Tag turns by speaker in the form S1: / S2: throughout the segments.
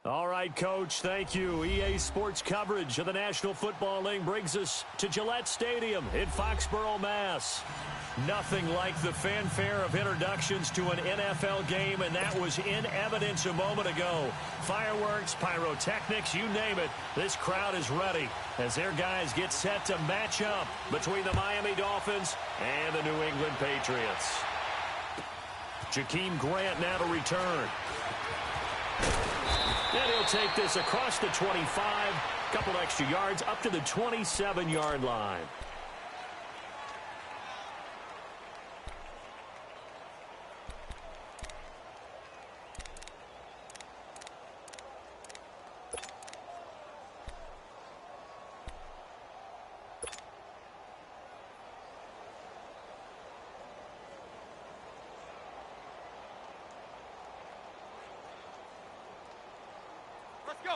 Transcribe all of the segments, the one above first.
S1: All right, Coach, thank you. EA Sports coverage of the National Football League brings us to Gillette Stadium in Foxborough, Mass. Nothing like the fanfare of introductions to an NFL game, and that was in evidence a moment ago. Fireworks, pyrotechnics, you name it. This crowd is ready as their guys get set to match up between the Miami Dolphins and the New England Patriots. Jakeem Grant now to return. And he'll take this across the 25, couple extra yards up to the 27-yard line.
S2: Let's go.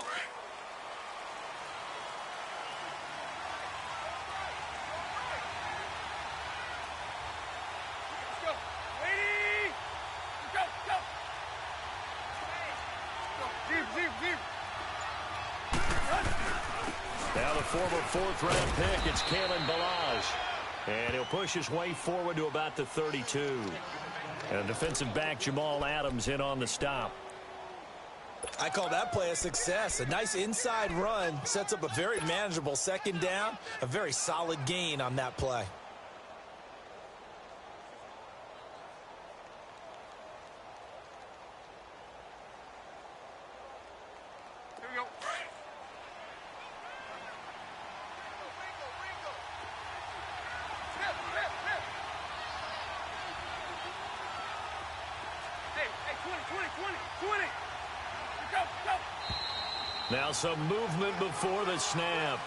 S2: Let's go. Lady. Go, go. Deep, deep, deep.
S1: Now the former fourth-round pick, it's Kalen Balaj. And he'll push his way forward to about the 32. And defensive back Jamal Adams in on the stop.
S3: I call that play a success. A nice inside run sets up a very manageable second down. A very solid gain on that play.
S2: Here we go. Hey, 20.
S1: Now some movement before the snap.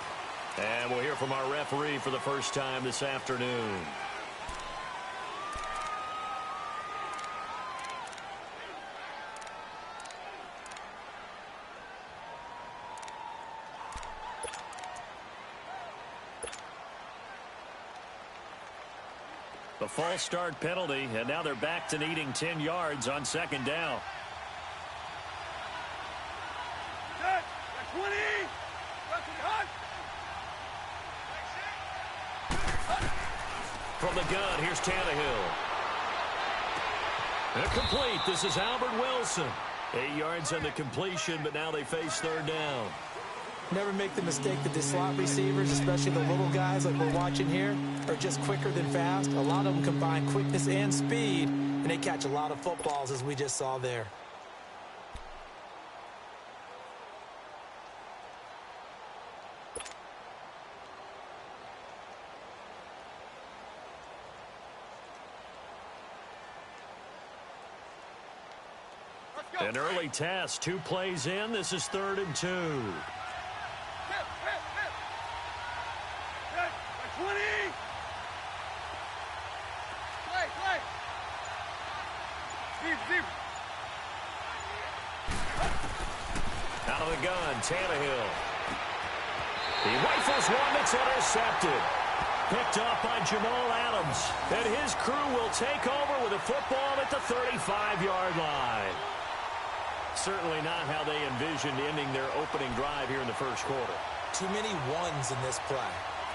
S1: And we'll hear from our referee for the first time this afternoon. The false start penalty, and now they're back to needing 10 yards on second down. From the gun, here's Tannehill. Incomplete. This is Albert Wilson. 8 yards on the completion, but now they face third down.
S3: Never make the mistake that the slot receivers, especially the little guys like we're watching here, are just quicker than fast. A lot of them combine quickness and speed, and they catch a lot of footballs, as we just saw there.
S1: An early test, 2 plays in. This is 3rd and 2.
S2: Hit. 20. Play. Deep.
S1: Out of the gun, Tannehill. He rifles one that's intercepted. Picked off by Jamal Adams. And his crew will take over with a football at the 35-yard line. Certainly not how they envisioned ending their opening drive here in the first quarter.
S3: Too many ones in this play.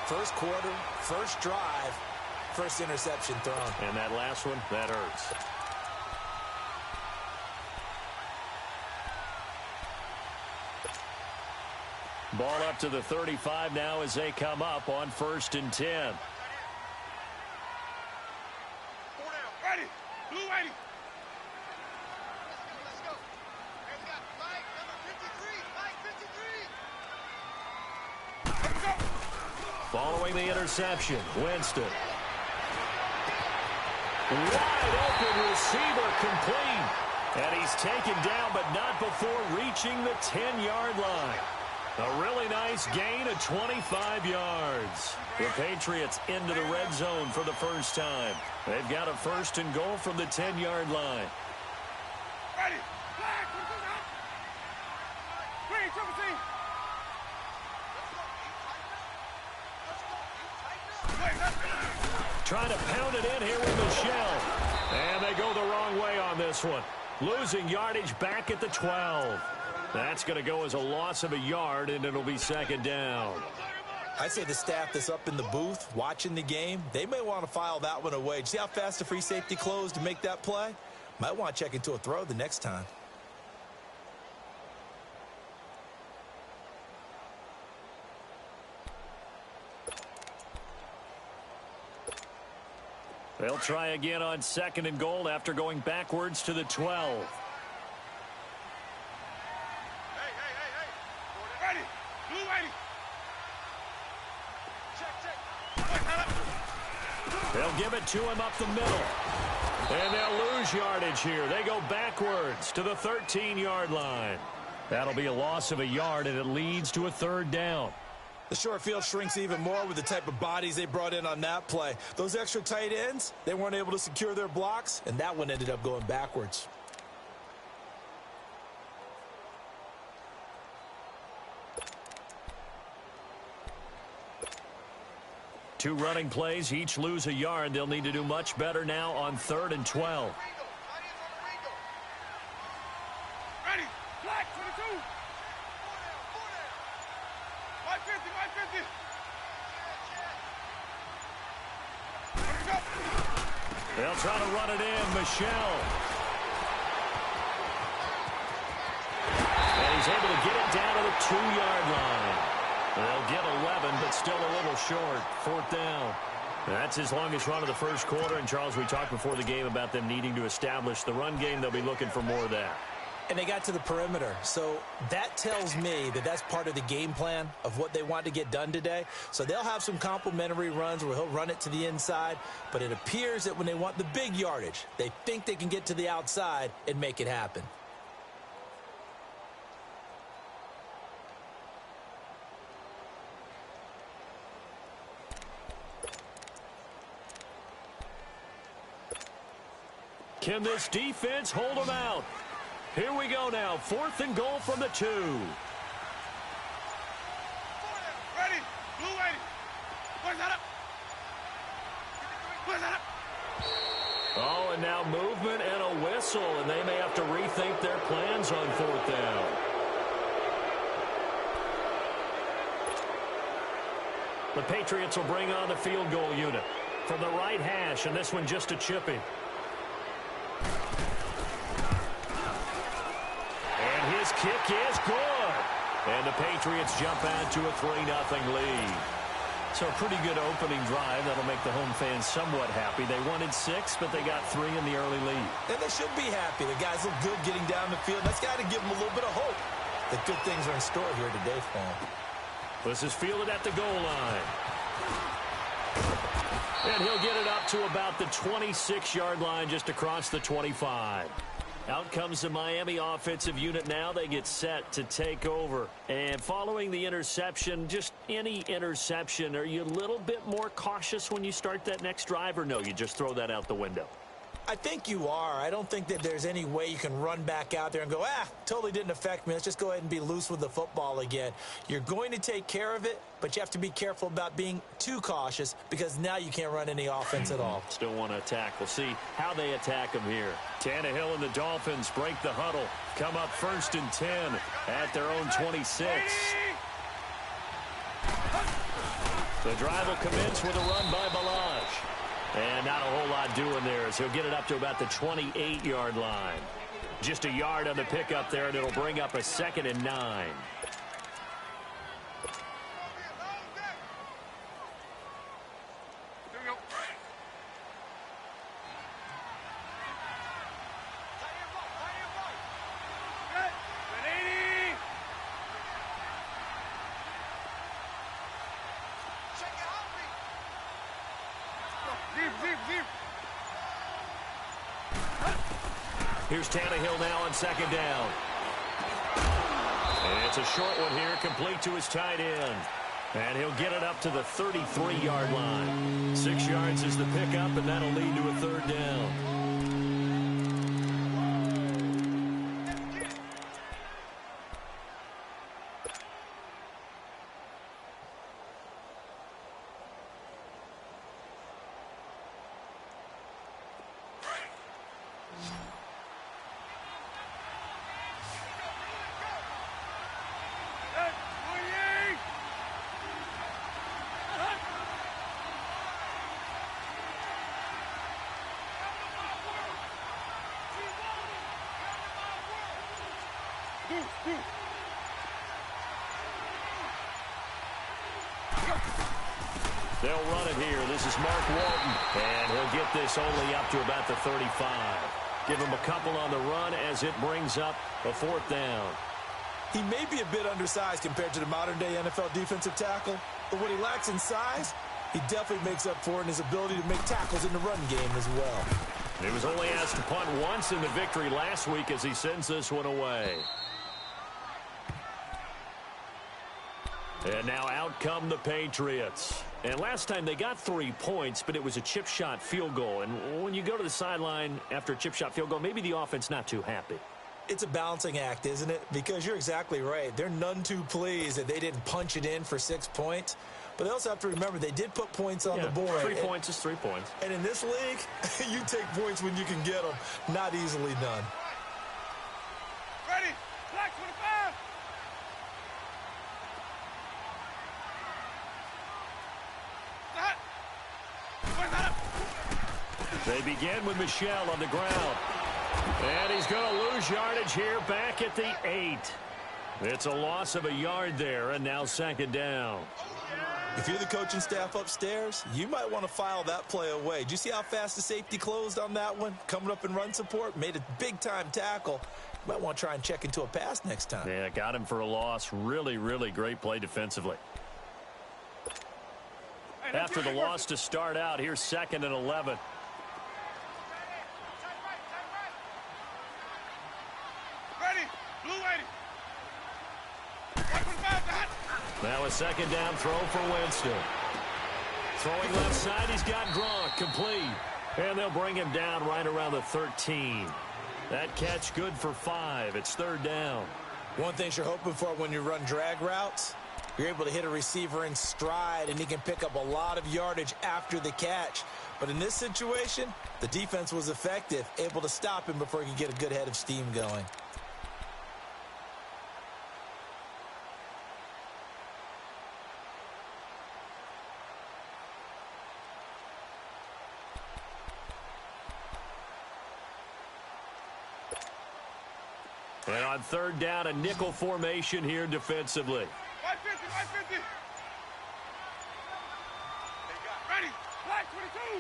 S3: First quarter, first drive, first interception thrown.
S1: And that last one, that hurts. Ball up to the 35 now as they come up on 1st and 10.
S2: Ready. Blue 80.
S1: Following the interception, Winston. Wide open receiver complete. And he's taken down, but not before reaching the 10-yard line. A really nice gain of 25 yards. The Patriots into the red zone for the first time. They've got a 1st and goal from the 10-yard line.
S2: Ready. Flag. Green, triple team.
S1: Trying to pound it in here with Michelle. And they go the wrong way on this one. Losing yardage back at the 12. That's going to go as a loss of a yard, and it'll be second down.
S3: I'd say the staff that's up in the booth watching the game, they may want to file that one away. See how fast the free safety closed to make that play? Might want to check into a throw the next time.
S1: They'll try again on 2nd and goal after going backwards to the 12.
S2: Hey. Ready. Blue 80. Check.
S1: They'll give it to him up the middle. And they'll lose yardage here. They go backwards to the 13-yard line. That'll be a loss of a yard, and it leads to a 3rd down.
S3: The short field shrinks even more with the type of bodies they brought in on that play. Those extra tight ends, they weren't able to secure their blocks, and that one ended up going backwards.
S1: Two running plays, each lose a yard. They'll need to do much better now on 3rd and 12.
S2: Ready. Flag 22. 550. Let's go.
S1: They'll try to run it in. Michelle. And he's able to get it down to the 2-yard line. They'll get 11, but still a little short. 4th down. That's his longest run of the first quarter. And, Charles, we talked before the game about them needing to establish the run game. They'll be looking for more of that.
S3: And they got to the perimeter. So that tells me that that's part of the game plan of what they want to get done today. So they'll have some complementary runs where he'll run it to the inside. But it appears that when they want the big yardage, they think they can get to the outside and make it happen.
S1: Can this defense hold them out? Here we go now. 4th and goal from the 2.
S2: Ready. Blue 80. Where's that up? Where's that up?
S1: Oh, and now movement and a whistle, and they may have to rethink their plans on 4th down. The Patriots will bring on the field goal unit from the right hash, and this one just a chipping. And his kick is good. And the Patriots jump out to a 3-0 lead. So a pretty good opening drive. That'll make the home fans somewhat happy. They wanted 6, but they got 3 in the early lead.
S3: And they should be happy. The guys look good getting down the field. That's got to give them a little bit of hope that good things are in store here today for them.
S1: This is fielded at the goal line. And he'll get it up to about the 26-yard line, just across the 25. Out comes the Miami offensive unit now. They get set to take over. And following the interception, just any interception, are you a little bit more cautious when you start that next drive, or no, you just throw that out the window?
S3: I think you are. I don't think that there's any way you can run back out there and go, totally didn't affect me. Let's just go ahead and be loose with the football again. You're going to take care of it, but you have to be careful about being too cautious because now you can't run any offense at all.
S1: Still want to attack. We'll see how they attack him here. Tannehill and the Dolphins break the huddle. Come up 1st and 10 at their own 26. The drive will commence with a run by Balaj. And not a whole lot doing there as he'll get it up to about the 28-yard line. Just a yard on the pickup there, and it'll bring up a 2nd and 9.
S2: Here we go. Ready. Deep.
S1: Here's Tannehill now on 2nd down. And it's a short one here, complete to his tight end. And he'll get it up to the 33-yard line. 6 yards is the pickup, and that'll lead to a 3rd down. They'll run it here. This is Mark Walton, and he'll get this only up to about the 35. Give him a couple on the run as it brings up a 4th down.
S3: He may be a bit undersized compared to the modern-day NFL defensive tackle, but what he lacks in size, he definitely makes up for in his ability to make tackles in the run game as well.
S1: He was only asked to punt once in the victory last week as he sends this one away. And now out come the Patriots. And last time they got 3 points, but it was a chip shot field goal. And when you go to the sideline after a chip shot field goal, maybe the offense not too happy.
S3: It's a balancing act, isn't it? Because you're exactly right. They're none too pleased that they didn't punch it in for 6 points. But they also have to remember they did put points on the board.
S1: 3 points is 3 points.
S3: And in this league, you take points when you can get them. Not easily done.
S2: Ready? Black 25. Stop. What's up?
S1: They begin with Michel on the ground. And he's going to lose yardage here back at the 8. It's a loss of a yard there, and now 2nd down.
S3: If you're the coaching staff upstairs, you might want to file that play away. Did you see how fast the safety closed on that one? Coming up in run support, made a big-time tackle. You might want to try and check into a pass next time.
S1: Yeah, got him for a loss. Really, really great play defensively. After the loss to start out, here's 2nd and 11.
S2: Ready? Blue 80. Black 25. That.
S1: Now a 2nd down throw for Winston. Throwing left side, he's got Gronk complete. And they'll bring him down right around the 13. That catch good for 5. It's 3rd down.
S3: One thing you're hoping for when you run drag routes, you're able to hit a receiver in stride, and he can pick up a lot of yardage after the catch. But in this situation, the defense was effective, able to stop him before he could get a good head of steam going.
S1: And on 3rd down, a nickel formation here defensively.
S2: 150, 150. Ready? Black 22.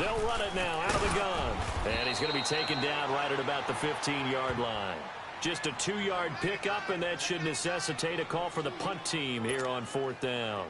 S1: They'll run it now out of the gun. And he's going to be taken down right at about the 15-yard line. Just a 2-yard pickup, and that should necessitate a call for the punt team here on 4th down.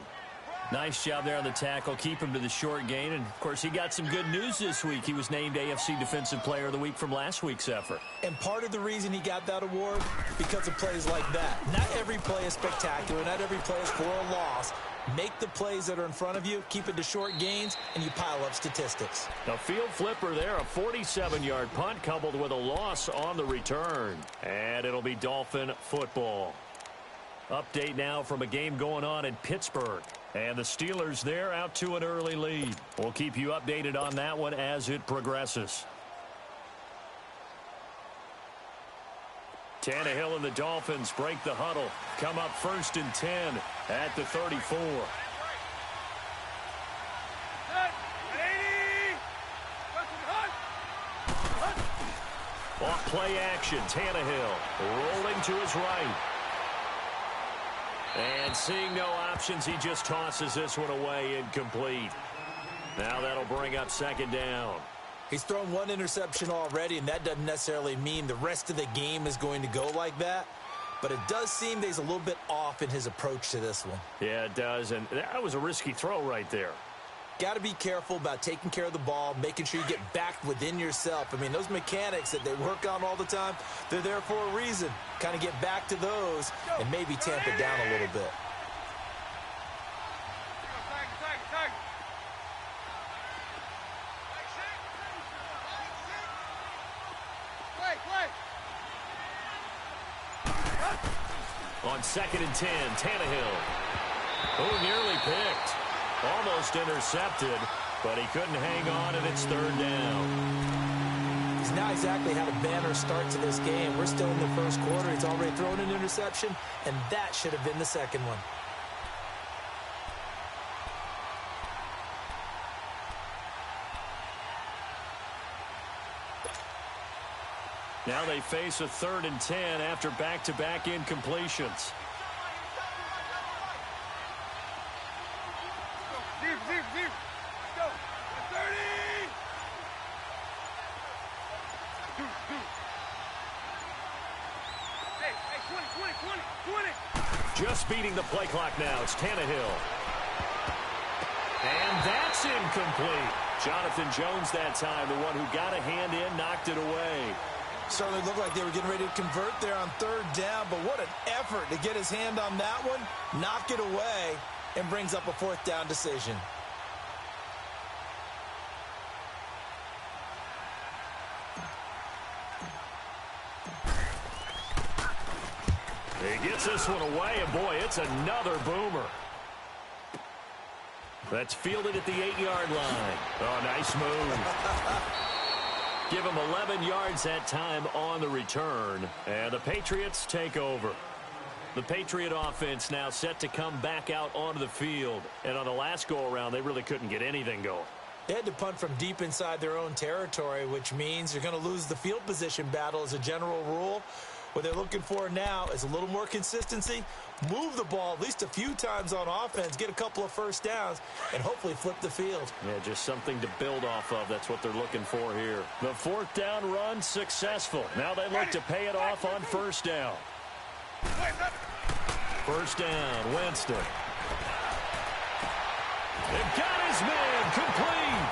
S1: Nice job there on the tackle. Keep him to the short gain. And, of course, he got some good news this week. He was named AFC Defensive Player of the Week from last week's effort.
S3: And part of the reason he got that award, because of plays like that. Not every play is spectacular. Not every play is for a loss. Make the plays that are in front of you, keep it to short gains, and you pile up statistics.
S1: A field flipper there, a 47-yard punt coupled with a loss on the return. And it'll be Dolphin football. Update now from a game going on in Pittsburgh. And the Steelers there out to an early lead. We'll keep you updated on that one as it progresses. Tannehill and the Dolphins break the huddle. Come up 1st and 10 at the 34. Off play action, Tannehill rolling to his right. And seeing no options, he just tosses this one away incomplete. Now that'll bring up 2nd down.
S3: He's thrown 1 interception already, and that doesn't necessarily mean the rest of the game is going to go like that. But it does seem that he's a little bit off in his approach to this one.
S1: Yeah, it does, and that was a risky throw right there.
S3: Got to be careful about taking care of the ball, making sure you get back within yourself. I mean, those mechanics that they work on all the time, they're there for a reason. Kind of get back to those and maybe tamp it down a little bit.
S1: On 2nd and 10, Tannehill. Oh, nearly picked. Almost intercepted, but he couldn't hang on, and it's 3rd down.
S3: He's not exactly had a banner start to this game. We're still in the 1st quarter. He's already thrown an interception, and that should have been the 2nd one.
S1: Now they face a 3rd and 10 after back-to-back incompletions.
S2: Zero. Let's go. 30. Hey, 20.
S1: Just beating the play clock now. It's Tannehill. And that's incomplete. Jonathan Jones that time, the one who got a hand in, knocked it away.
S3: Certainly looked like they were getting ready to convert there on 3rd down, but what an effort to get his hand on that one, knock it away, and brings up a 4th down decision.
S1: He gets this one away, and boy, it's another boomer. That's fielded at the 8-yard line. Oh, nice move. Give him 11 yards that time on the return, and the Patriots take over. The Patriot offense now set to come back out onto the field, and on the last go-around, they really couldn't get anything going.
S3: They had to punt from deep inside their own territory, which means you're going to lose the field position battle as a general rule. What they're looking for now is a little more consistency, move the ball at least a few times on offense, get a couple of 1st downs, and hopefully flip the field.
S1: Yeah, just something to build off of. That's what they're looking for here. The 4th down run successful. Now they look to pay it off on 1st down. 1st down, Winston. They've got his man complete.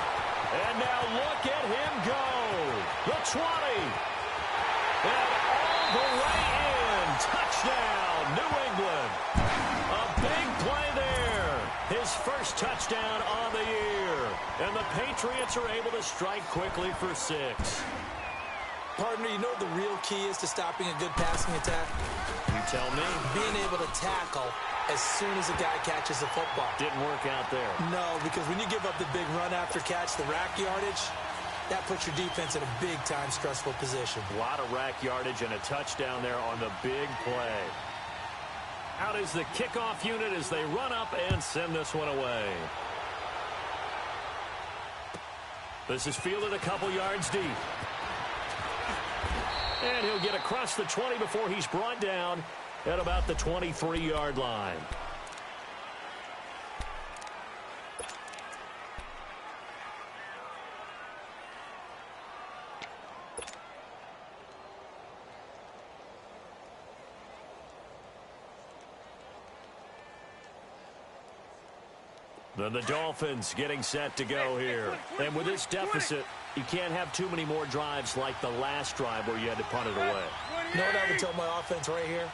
S1: And now look at him go. The 20. And all the way in. Touchdown, New England. A big play there. His first touchdown on the year. And the Patriots are able to strike quickly for 6.
S3: Partner, you know what the real key is to stopping a good passing attack?
S1: You tell me.
S3: Being able to tackle as soon as a guy catches the football.
S1: Didn't work out there.
S3: No, because when you give up the big run after catch, the rack yardage, that puts your defense in a big-time stressful position.
S1: A lot of rack yardage and a touchdown there on the big play. Out is the kickoff unit as they run up and send this one away. This is fielded a couple yards deep. And he'll get across the 20 before he's brought down at about the 23-yard line. Then the Dolphins getting set to go here. And with this deficit, you can't have too many more drives like the last drive where you had to punt it away.
S3: You know what I would tell my offense right here?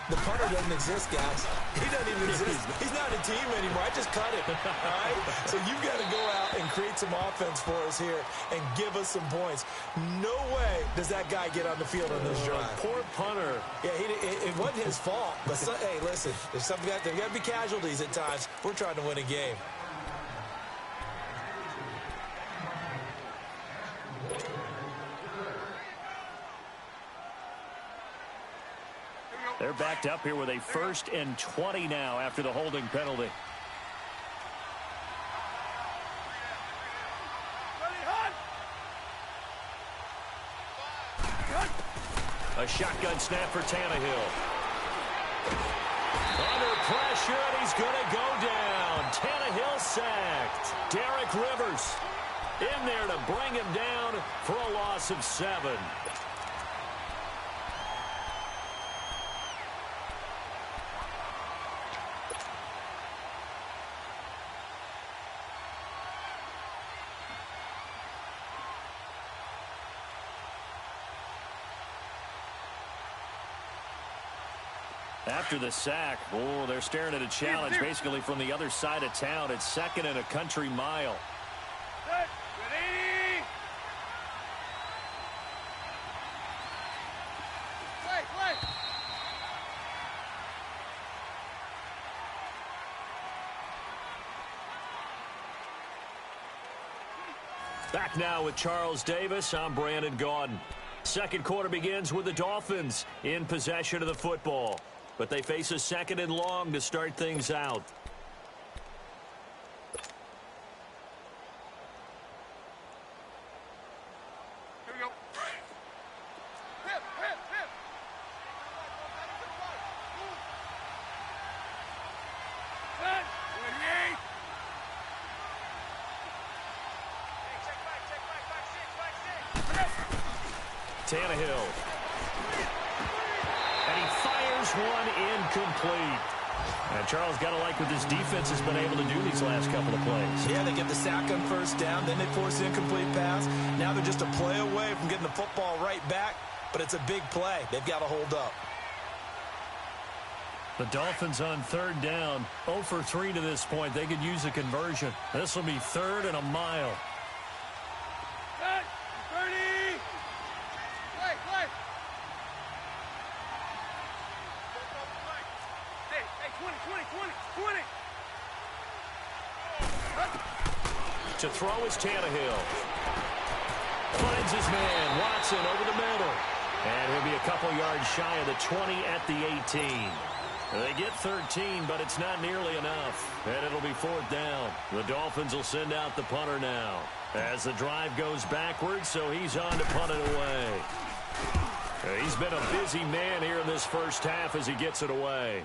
S3: The punter doesn't exist, guys. He doesn't even exist. He's not a team anymore. I just cut him. All right? So you've got to go out and create some offense for us here and give us some points. No way does that guy get on the field on this drive.
S1: Poor punter.
S3: Yeah, it wasn't his fault. But, hey, listen, there's got to be casualties at times. We're trying to win a game.
S1: They're backed up here with a 1st and 20 now after the holding penalty. A shotgun snap for Tannehill. Under pressure, and he's going to go down. Tannehill sacked. Derek Rivers in there to bring him down for a loss of 7. After the sack, oh, they're staring at a challenge basically from the other side of town. It's 2nd and a country mile. Back now with Charles Davis. I'm Brandon Gaudin. Second quarter begins with the Dolphins in possession of the football. But they face a 2nd and long to start things out.
S2: Here we go.
S1: Tannehill. And he fires one incomplete. And Charles, got to like what this defense has been able to do these last couple of plays.
S3: Yeah, they get the sack on first down, then they force the incomplete pass. Now they're just a play away from getting the football right back, but it's a big play. They've got to hold up.
S1: The Dolphins on third down, 0 for 3 to this point. They could use a conversion. This will be 3rd and a mile.
S2: Hey, 30. Play. Hey, 20.
S1: To throw is Tannehill. Finds his man, Watson, over the middle. And he'll be a couple yards shy of the 20 at the 18. They get 13, but it's not nearly enough. And it'll be 4th down. The Dolphins will send out the punter now. As the drive goes backwards, so he's on to punt it away. He's been a busy man here in this first half as he gets it away.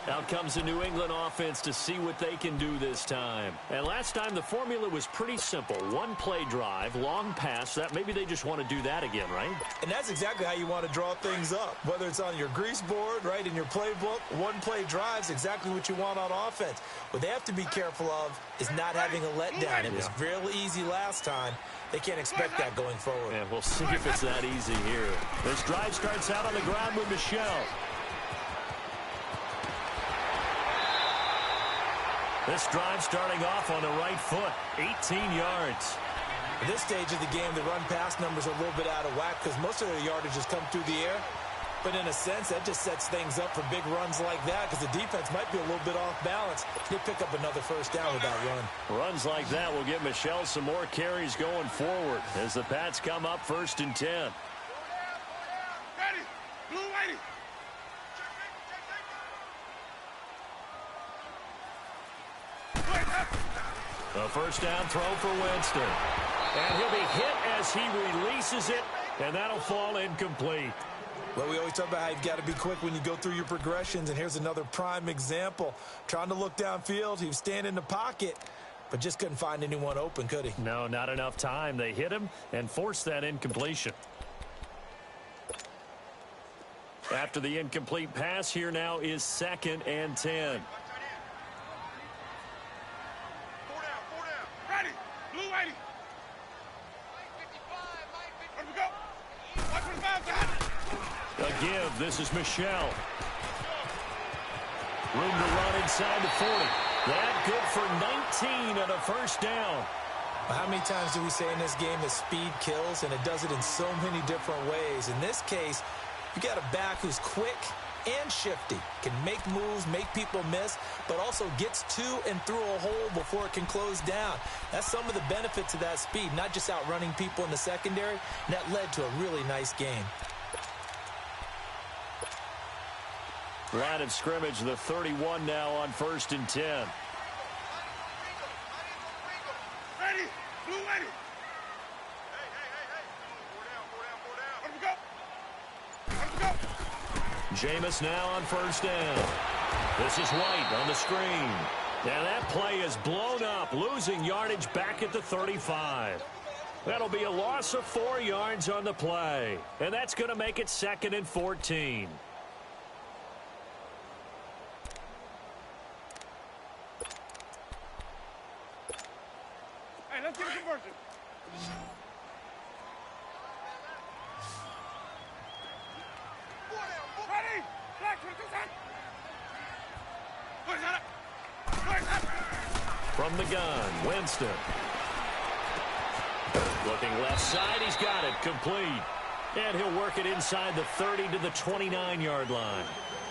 S1: Out comes the New England offense to see what they can do this time. And last time the formula was pretty simple. One play drive, long pass. That maybe they just want to do that again, right?
S3: And that's exactly how you want to draw things up. Whether it's on your grease board, right, in your playbook, one play drive's exactly what you want on offense. What they have to be careful of is not having a letdown. It was real easy last time. They can't expect that going forward.
S1: And we'll see if it's that easy here. This drive starts out on the ground with Michel. This drive starting off on the right foot, 18 yards.
S3: At this stage of the game, the run-pass numbers are a little bit out of whack because most of their yardage has come through the air. But in a sense, that just sets things up for big runs like that because the defense might be a little bit off balance. They pick up another first down with that run.
S1: Runs like that will give Michel some more carries going forward as the Pats come up 1st and 10.
S2: Ready. Blue, ready.
S1: A first down throw for Winston. And he'll be hit as he releases it, and that'll fall incomplete.
S3: Well, we always talk about how you've got to be quick when you go through your progressions, and here's another prime example. Trying to look downfield, he was standing in the pocket, but just couldn't find anyone open, could he?
S1: No, not enough time. They hit him and forced that incompletion. After the incomplete pass, here now is 2nd and 10.
S2: Ready. Blue, ready. Let me go. 125.
S1: A give. This is Michel. Room to run inside the 40. That good for 19 and a first down.
S3: How many times do we say in this game that speed kills, and it does it in so many different ways? In this case, you got a back who's quick and shifty, can make moves, make people miss, but also gets to and through a hole before it can close down. That's some of the benefits of that speed, not just outrunning people in the secondary. And that led to a really nice game.
S1: Line of scrimmage, the 31 now on 1st and 10.
S2: Ready. Blue, ready. Hey. 4 down. Let me go.
S1: Jameis now on 1st down. This is White on the screen. And that play is blown up, losing yardage back at the 35. That'll be a loss of 4 yards on the play. And that's going to make it 2nd and 14.
S2: Hey, let's get a conversion. Ready. Black 22 cents.
S1: From the gun, Winston. Looking left side, he's got it, complete. And he'll work it inside the 30 to the 29-yard line.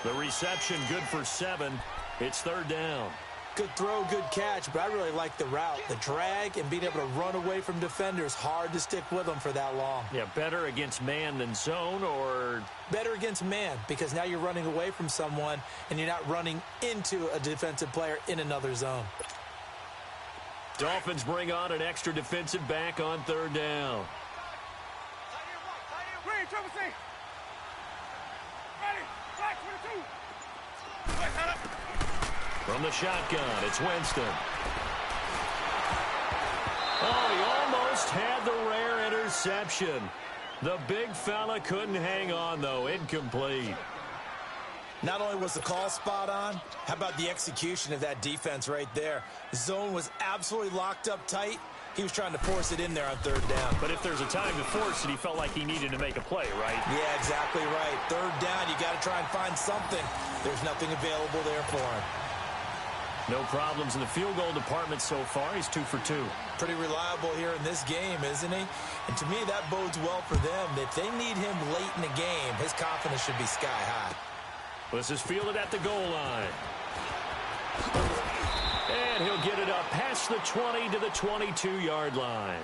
S1: The reception good for 7. It's 3rd down.
S3: Good throw, good catch, but I really like the route. The drag and being able to run away from defenders, hard to stick with them for that long.
S1: Yeah, better against man than zone, or?
S3: Better against man, because now you're running away from someone and you're not running into a defensive player in another zone.
S1: Dolphins bring on an extra defensive back on 3rd down.
S2: Green, trouble C. Ready. Black 22.
S1: From the shotgun, it's Winston. Oh, he Just had the rare interception. The big fella couldn't hang on, though. Incomplete.
S3: Not only was the call spot on, how about the execution of that defense right there? The zone was absolutely locked up tight. He was trying to force it in there on third down.
S1: But if there's a time to force it, he felt like he needed to make a play, right?
S3: Yeah, exactly right. Third down, you got to try and find something. There's nothing available there for him.
S1: No problems in the field goal department so far. He's 2 for 2.
S3: Pretty reliable here in this game, isn't he? And to me, that bodes well for them. If they need him late in the game, his confidence should be sky high.
S1: This is fielded at the goal line. And he'll get it up past the 20 to the 22-yard line.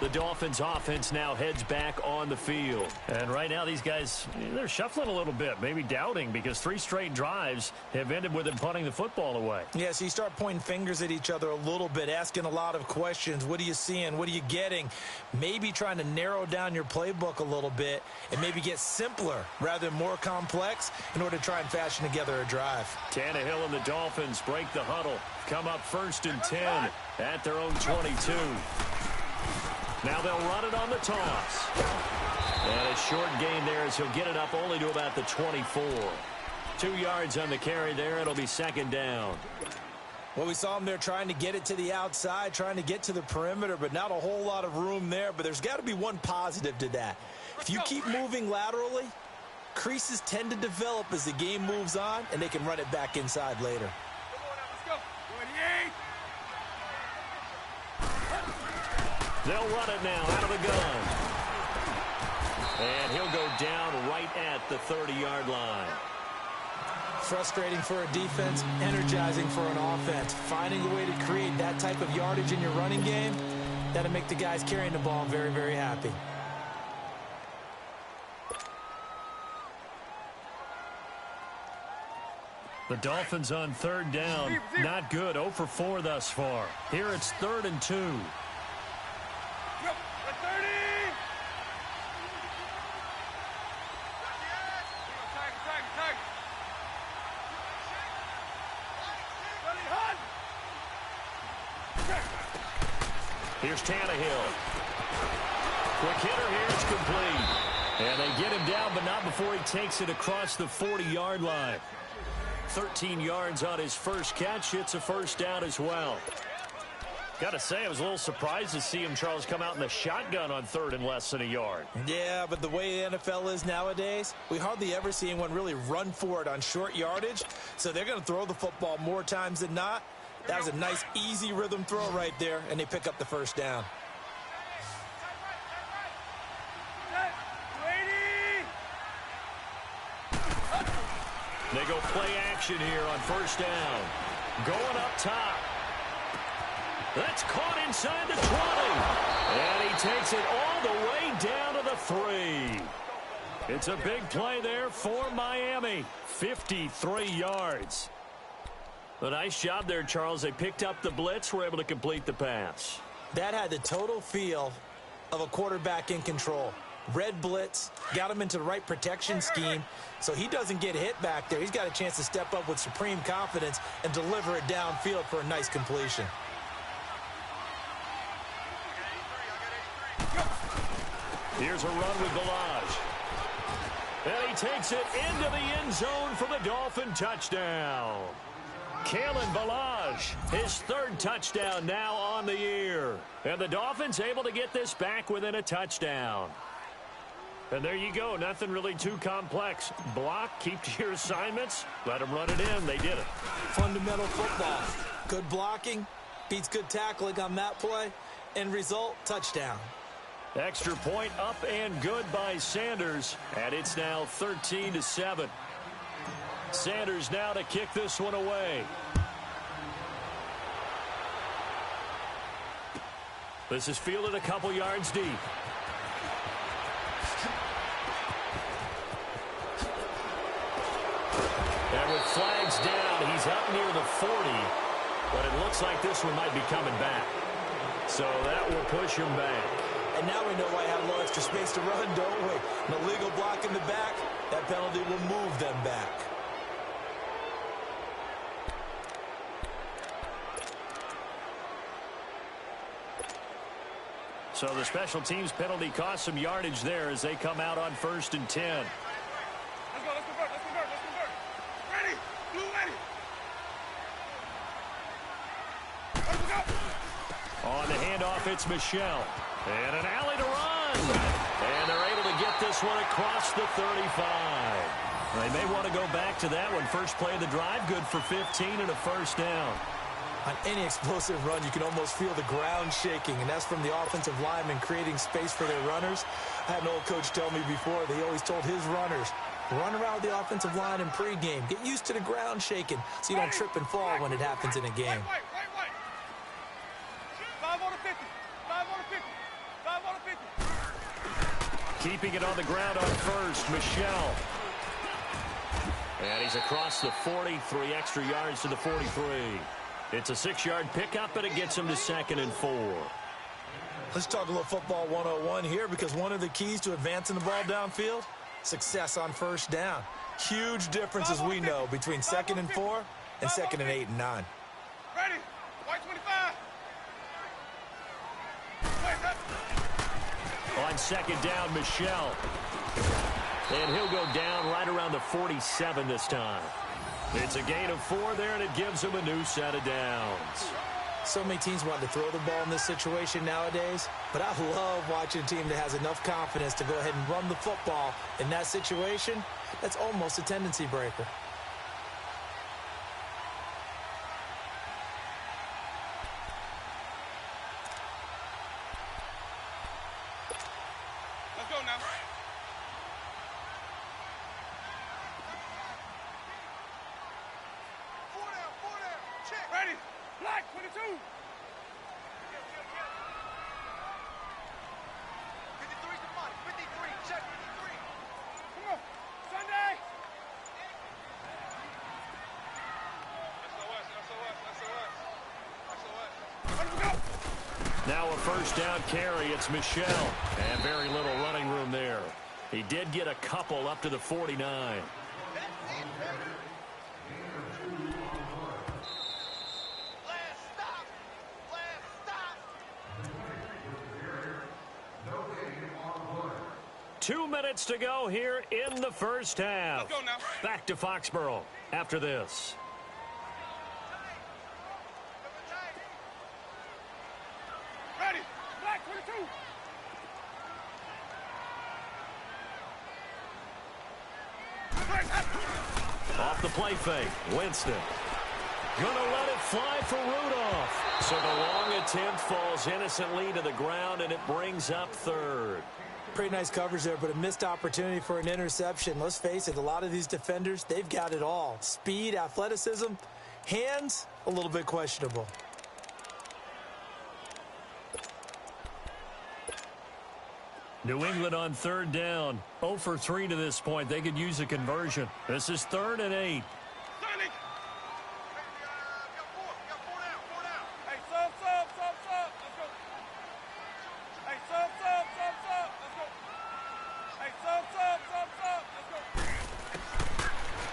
S1: The Dolphins offense now heads back on the field. And right now these guys, they're shuffling a little bit, maybe doubting, because 3 straight drives have ended with them punting the football away.
S3: Yeah, so you start pointing fingers at each other a little bit, asking a lot of questions. What are you seeing? What are you getting? Maybe trying to narrow down your playbook a little bit and maybe get simpler rather than more complex in order to try and fashion together a drive.
S1: Tannehill and the Dolphins break the huddle. Come up 1st and 10 at their own 22. Now they'll run it on the toss. And a short gain there as he'll get it up only to about the 24. 2 yards on the carry there. It'll be 2nd down.
S3: Well, we saw him there trying to get it to the outside, trying to get to the perimeter, but not a whole lot of room there. But there's got to be one positive to that. If you keep moving laterally, creases tend to develop as the game moves on, and they can run it back inside later.
S1: They'll run it now out of the gun. And he'll go down right at the 30-yard line.
S3: Frustrating for a defense, energizing for an offense. Finding a way to create that type of yardage in your running game, that'll make the guys carrying the ball very, very happy.
S1: The Dolphins on 3rd down. Not good. 0 for 4 thus far. Here it's 3rd and 2. Here's Tannehill. Quick hitter here. It's complete. And they get him down, but not before he takes it across the 40-yard line. 13 yards on his first catch. It's a 1st down as well. Got to say, I was a little surprised to see him, Charles, come out in the shotgun on 3rd and less than a yard.
S3: Yeah, but the way the NFL is nowadays, we hardly ever see anyone really run for it on short yardage. So they're going to throw the football more times than not. That was a nice, easy rhythm throw right there, and they pick up the 1st down.
S1: They go play action here on 1st down. Going up top. That's caught inside the 20. And he takes it all the way down to the 3. It's a big play there for Miami. 53 yards. A nice job there, Charles. They picked up the blitz, were able to complete the pass.
S3: That had the total feel of a quarterback in control. Red blitz, got him into the right protection scheme, so he doesn't get hit back there. He's got a chance to step up with supreme confidence and deliver it downfield for a nice completion.
S1: Here's a run with Balaj. And he takes it into the end zone for the Dolphin touchdown. Kalen Balaj, his 3rd touchdown now on the year. And the Dolphins able to get this back within a touchdown. And there you go. Nothing really too complex. Block, keep to your assignments, let them run it in. They did it.
S3: Fundamental football. Good blocking, beats good tackling on that play. End result, touchdown.
S1: Extra point up and good by Sanders. And it's now 13-7. Sanders now to kick this one away. This is fielded a couple yards deep. And with flags down, he's up near the 40. But it looks like this one might be coming back. So that will push him back.
S3: And now we know why I have a little extra space to run, don't we? An illegal block in the back, that penalty will move them back.
S1: So the special teams penalty cost some yardage there as they come out on 1st and 10.
S2: Let's go, let's convert, let's convert, let's convert. Ready, blue ready. Let's go.
S1: On the handoff, it's Michelle. And an alley to run. And they're able to get this one across the 35. They may want to go back to that one. First play of the drive, good for 15 and a first down.
S3: On any explosive run, you can almost feel the ground shaking, and that's from the offensive linemen creating space for their runners. I had an old coach tell me before, they always told his runners, run around the offensive line in pregame. Get used to the ground shaking so you don't trip and fall when it happens in a game.
S2: Wait. 5 on the 50. 5 on the 50. 5 on the 50.
S1: Keeping it on the ground on first, Michelle. And he's across the 40, 3 extra yards to the 43. It's a 6-yard pickup, and it gets him to 2nd and 4.
S3: Let's talk a little football 101 here, because one of the keys to advancing the ball downfield, success on first down. Huge difference, as we know, between 2nd and 4 and 2nd and 8 and 9.
S2: Ready, white 25.
S1: On 2nd down, Michelle. And he'll go down right around the 47 this time. It's a gain of 4 there, and it gives him a new set of downs.
S3: So many teams want to throw the ball in this situation nowadays, but I love watching a team that has enough confidence to go ahead and run the football in that situation. That's almost a tendency breaker.
S2: Let's go now. Ready, black 22. 53, come on, 53, check 53. Come on, Sunday. SOS.
S1: Now a first down carry. It's Michelle. And very little running room there. He did get a couple up to the 49. 2 minutes to go here in the first half.
S2: Let's go now.
S1: Back to Foxborough after this.
S2: Ready, black 22.
S1: Off the play fake, Winston. Gonna let it fly for Rudolph. So the long attempt falls innocently to the ground, and it brings up 3rd.
S3: Pretty nice coverage there, but a missed opportunity for an interception. Let's face it, a lot of these defenders, they've got it all. Speed, athleticism, hands, a little bit questionable.
S1: New England on 3rd down. 0 for 3 to this point. They could use a conversion. This is 3rd and 8.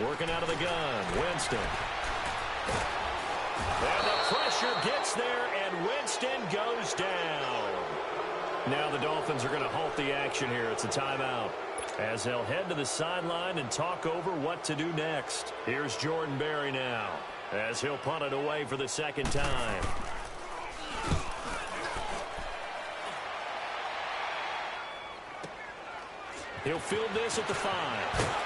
S1: Working out of the gun, Winston. And the pressure gets there, and Winston goes down. Now the Dolphins are going to halt the action here. It's a timeout, as they'll head to the sideline and talk over what to do next. Here's Jordan Berry now, as he'll punt it away for the 2nd time. He'll field this at the 5.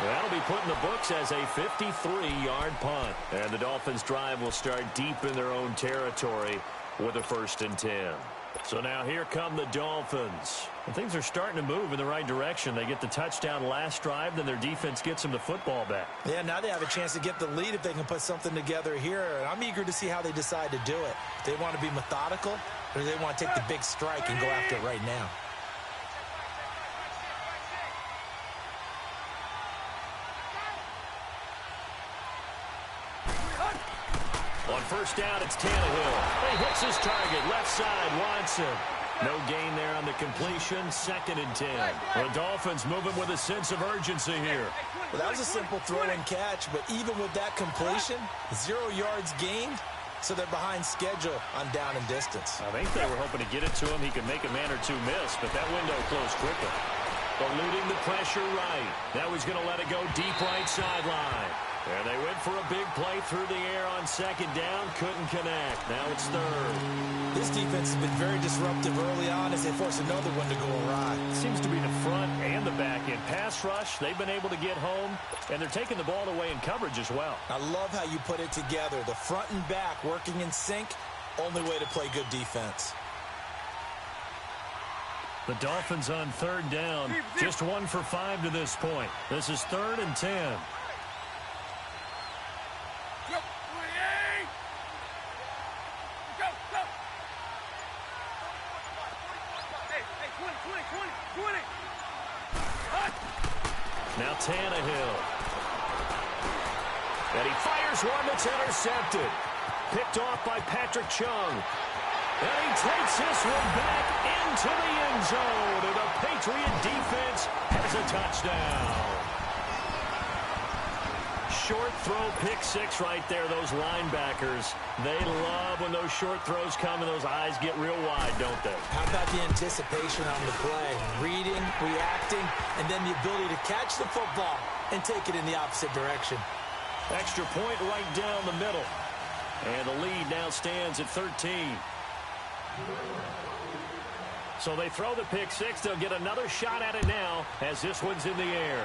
S1: That'll be put in the books as a 53-yard punt. And the Dolphins' drive will start deep in their own territory with a 1st and 10. So now here come the Dolphins. And things are starting to move in the right direction. They get the touchdown last drive, then their defense gets them the football back.
S3: Yeah, now they have a chance to get the lead if they can put something together here. And I'm eager to see how they decide to do it. Do they want to be methodical, or do they want to take the big strike and go after it right now?
S1: On 1st down, it's Tannehill. He hits his target, left side, Watson. No gain there on the completion, 2nd and 10. The Dolphins moving with a sense of urgency here.
S3: Well, that was a simple throw and catch, but even with that completion, 0 yards gained, So they're behind schedule on down and distance.
S1: I think they were hoping to get it to him. He could make a man or two miss, but that window closed quickly. Eluding the pressure right. Now he's going to let it go deep right sideline. And they went for a big play through the air on second down. Couldn't connect. Now it's third.
S3: This defense has been very disruptive early on as they force another one to go awry.
S1: Seems to be the front and the back end. Pass rush, they've been able to get home, and they're taking the ball away in coverage as well.
S3: I love how you put it together. The front and back working in sync. Only way to play good defense.
S1: The Dolphins on third down. Just 1 for 5 to this point. This is 3rd and 10. Now Tannehill. And he fires one that's intercepted. Picked off by Patrick Chung. And he takes this one back into the end zone. And the Patriot defense has a touchdown. Short throw, pick six right there. Those linebackers, they love when those short throws come and those eyes get real wide, don't they?
S3: How about the anticipation on the play? Reading, reacting, and then the ability to catch the football and take it in the opposite direction.
S1: Extra point right down the middle. And the lead now stands at 13. So they throw the pick six. They'll get another shot at it now as this one's in the air.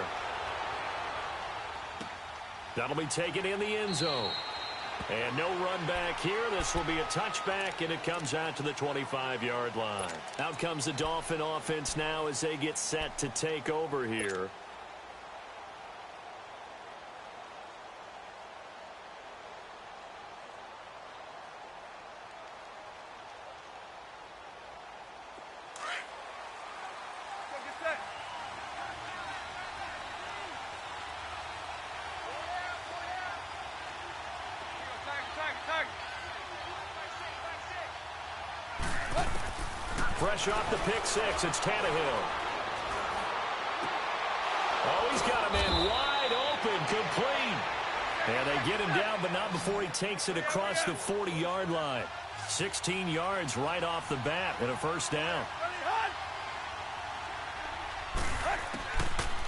S1: That'll be taken in the end zone. And no run back here. This will be a touchback, and it comes out to the 25-yard line. Out comes the Dolphin offense now as they get set to take over here. Fresh off the pick six, it's Tannehill. Oh, he's got a man wide open, complete. And they get him down, but not before he takes it across the 40-yard line. 16 yards right off the bat and a first down.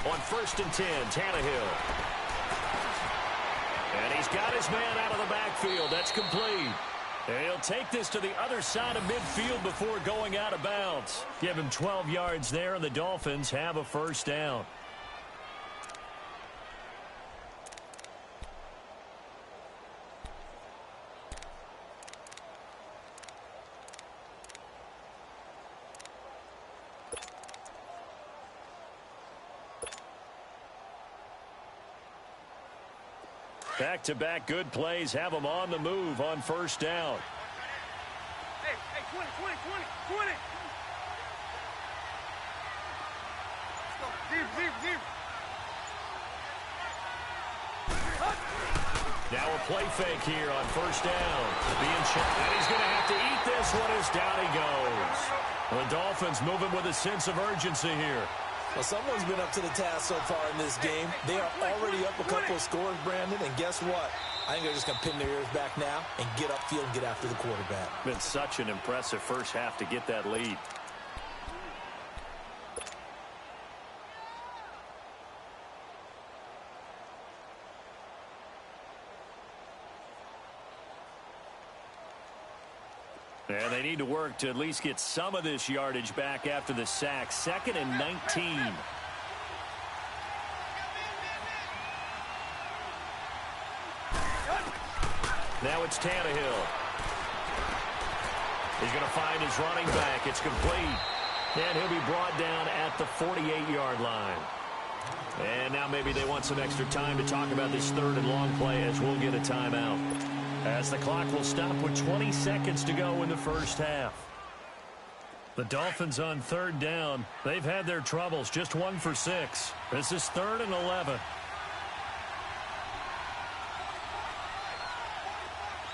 S1: On 1st and 10, Tannehill. And he's got his man out of the backfield. That's complete. And he'll take this to the other side of midfield before going out of bounds. Give him 12 yards there, and the Dolphins have a first down. Back-to-back good plays have them on the move on first down.
S2: Hey, 20. Let's go. Deep.
S1: Now a play fake here on first down. Being checked, and he's going to have to eat this one as down he goes. The Dolphins moving with a sense of urgency here.
S3: Well, someone's been up to the task so far in this game. They are already up a couple of scores, Brandon, and guess what? I think they're just going to pin their ears back now and get upfield and get after the quarterback.
S1: Been such an impressive first half to get that lead. And they need to work to at least get some of this yardage back after the sack. 2nd and 19. Now it's Tannehill. He's going to find his running back. It's complete. And he'll be brought down at the 48-yard line. And now maybe they want some extra time to talk about this 3rd and long play as we'll get a timeout. As the clock will stop with 20 seconds to go in the first half. The Dolphins on 3rd down. They've had their troubles. Just 1 for 6. This is 3rd and 11.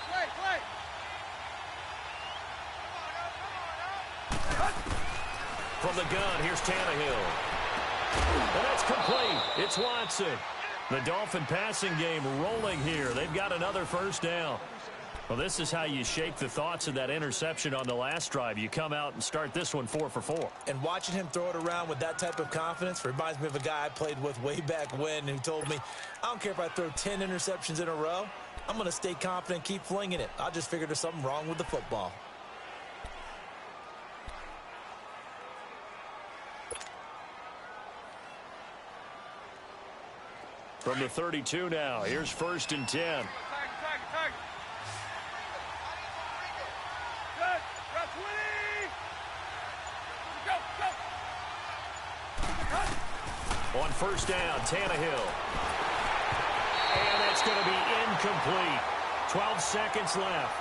S2: Play.
S1: From the gun, here's Tannehill. And that's complete. It's Watson. The Dolphin passing game rolling here. They've got another first down. Well, this is how you shake the thoughts of that interception on the last drive. You come out and start this one 4 for 4.
S3: And watching him throw it around with that type of confidence reminds me of a guy I played with way back when who told me, I don't care if I throw 10 interceptions in a row. I'm going to stay confident, keep flinging it. I just figured there's something wrong with the football.
S1: From the 32 now, here's 1st and 10. On 1st down, Tannehill. And that's going to be incomplete. 12 seconds left.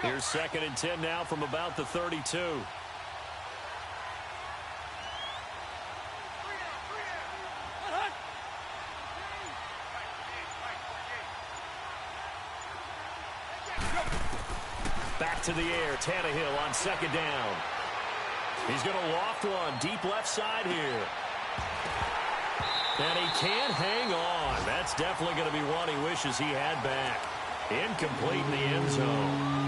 S1: Here's 2nd and 10 now from about the 32. Back to the air, Tannehill on 2nd down. He's going to loft one deep left side here. And he can't hang on. That's definitely going to be one he wishes he had back. Incomplete in the end zone.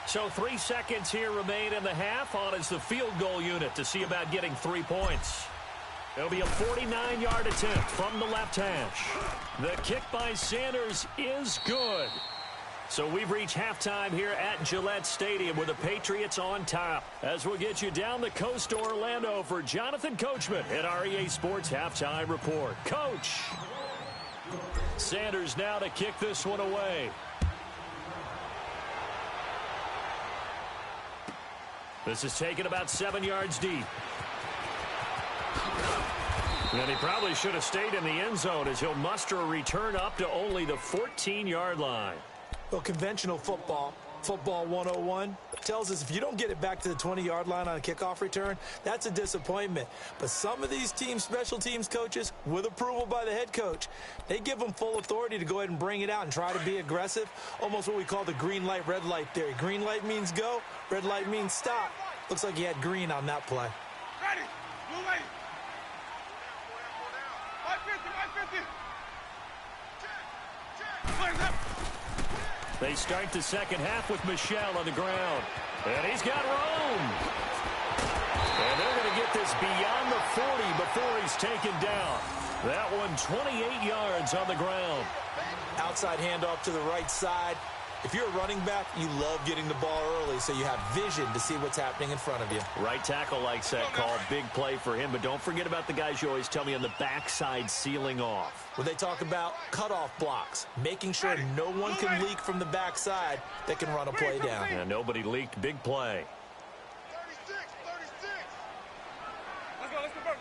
S1: So 3 seconds here remain in the half. On is the field goal unit to see about getting 3 points. It'll be a 49-yard attempt from the left hash. The kick by Sanders is good. So we've reached halftime here at Gillette Stadium with the Patriots on top. As we'll get you down the coast to Orlando for Jonathan Coachman at our EA Sports Halftime Report. Coach! Sanders now to kick this one away. This is taken about 7 yards deep. And he probably should have stayed in the end zone as he'll muster a return up to only the 14-yard line.
S3: Well, conventional football 101, tells us if you don't get it back to the 20-yard line on a kickoff return, that's a disappointment. But some of these teams, special teams coaches, with approval by the head coach, they give them full authority to go ahead and bring it out and try to be aggressive, almost what we call the green light, red light theory. Green light means go, red light means stop. Looks like he had green on that play.
S2: Ready, blue lady. 550, 550.
S1: They start the second half with Michel on the ground. And he's got room. And they're going to get this beyond the 40 before he's taken down. That one 28 yards on the ground.
S3: Outside handoff to the right side. If you're a running back, you love getting the ball early so you have vision to see what's happening in front of you.
S1: Right tackle likes that call. Big play for him. But don't forget about the guys you always tell me on the backside sealing off.
S3: When they talk about cutoff blocks, making sure no one can leak from the backside that can run a play down.
S1: And nobody leaked. Big play.
S2: 36, 36. Let's go, let's convert.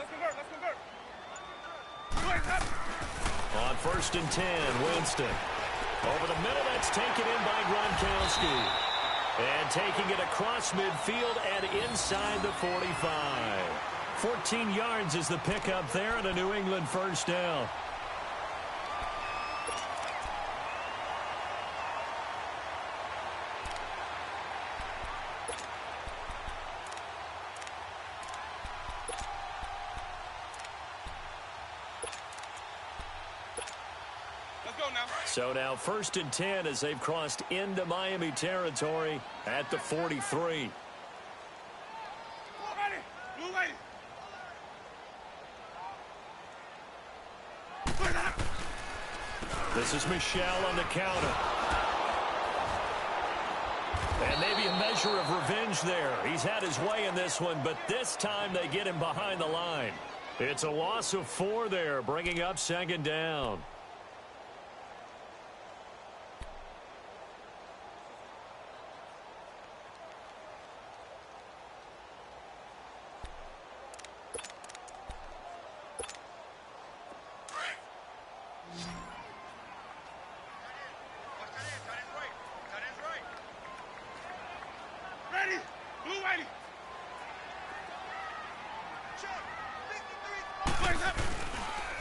S1: On 1st and 10, Winston. Over the middle, that's taken in by Gronkowski. And taking it across midfield and inside the 45. 14 yards is the pickup there and a New England first down. So now 1st and 10 as they've crossed into Miami territory at the 43. This is Michel on the counter. And maybe a measure of revenge there. He's had his way in this one, but this time they get him behind the line. It's a loss of 4 there, bringing up 2nd down.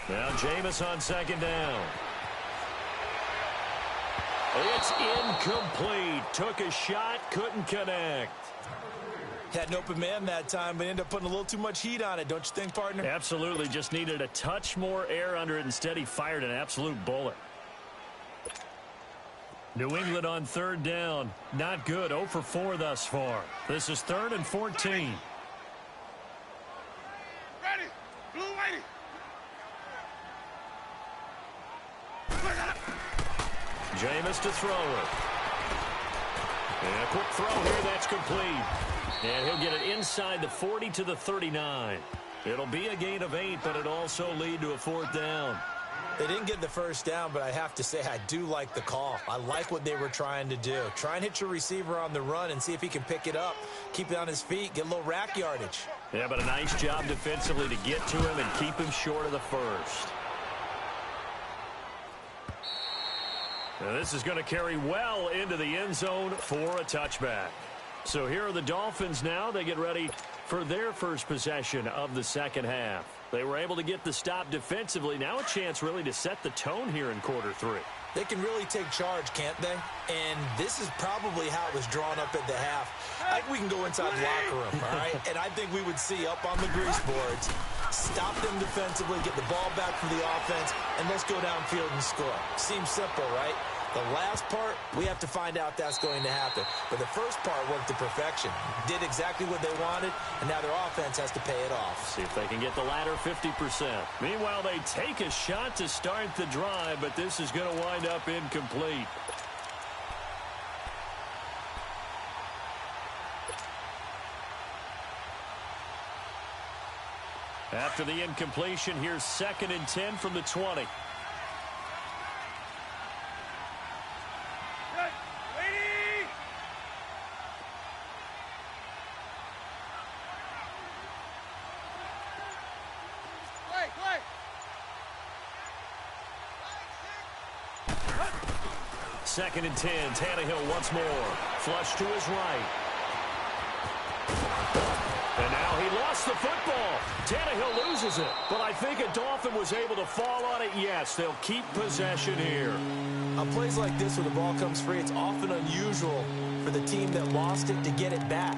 S1: Now Jameis on second down. It's incomplete. Took a shot, couldn't connect.
S3: Had an open man that time, but ended up putting a little too much heat on it, don't you think, partner?
S1: Absolutely. Just needed a touch more air under it. Instead, he fired an absolute bullet. New England on third down. Not good. 0 for 4 thus far. This is 3rd and 14.
S2: Ready. Blue ready.
S1: Jameis to throw it. And a quick throw here. That's complete. And he'll get it inside the 40 to the 39. It'll be a gain of 8, but it'll also lead to a 4th down.
S3: They didn't get the first down, but I have to say I do like the call. I like what they were trying to do. Try and hit your receiver on the run and see if he can pick it up, keep it on his feet, get a little rack yardage.
S1: Yeah, but a nice job defensively to get to him and keep him short of the first. Now this is going to carry well into the end zone for a touchback. So here are the Dolphins now. They get ready for their first possession of the second half. They were able to get the stop defensively. Now a chance really to set the tone here in quarter 3.
S3: They can really take charge, can't they? And this is probably how it was drawn up at the half. I think we can go inside the locker room, all right? And I think we would see up on the grease boards, stop them defensively, get the ball back from the offense, and let's go downfield and score. Seems simple, right? The last part, we have to find out that's going to happen. But the first part worked to perfection. Did exactly what they wanted, and now their offense has to pay it off.
S1: See if they can get the latter 50%. Meanwhile, they take a shot to start the drive, but this is going to wind up incomplete. After the incompletion, here's 2nd and 10 from the 20. Second and 10. Tannehill once more. Flush to his right. And now he lost the football. Tannehill loses it. But I think a Dolphin was able to fall on it. Yes, they'll keep possession here.
S3: On plays like this where the ball comes free, it's often unusual for the team that lost it to get it back.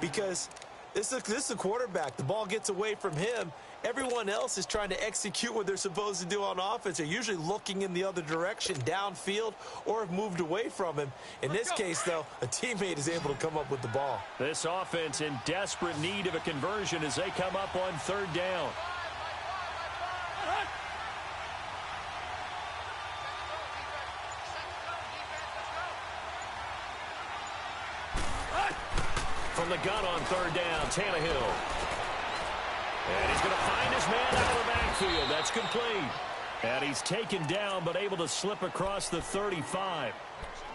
S3: Because this is a quarterback. The ball gets away from him. Everyone else is trying to execute what they're supposed to do on offense. They're usually looking in the other direction, downfield, or have moved away from him. In this case, though, a teammate is able to come up with the ball.
S1: This offense in desperate need of a conversion as they come up on 3rd down. From the gun on 3rd down, Tannehill. And he's going to find his man out of the backfield. That's complete. And he's taken down but able to slip across the 35.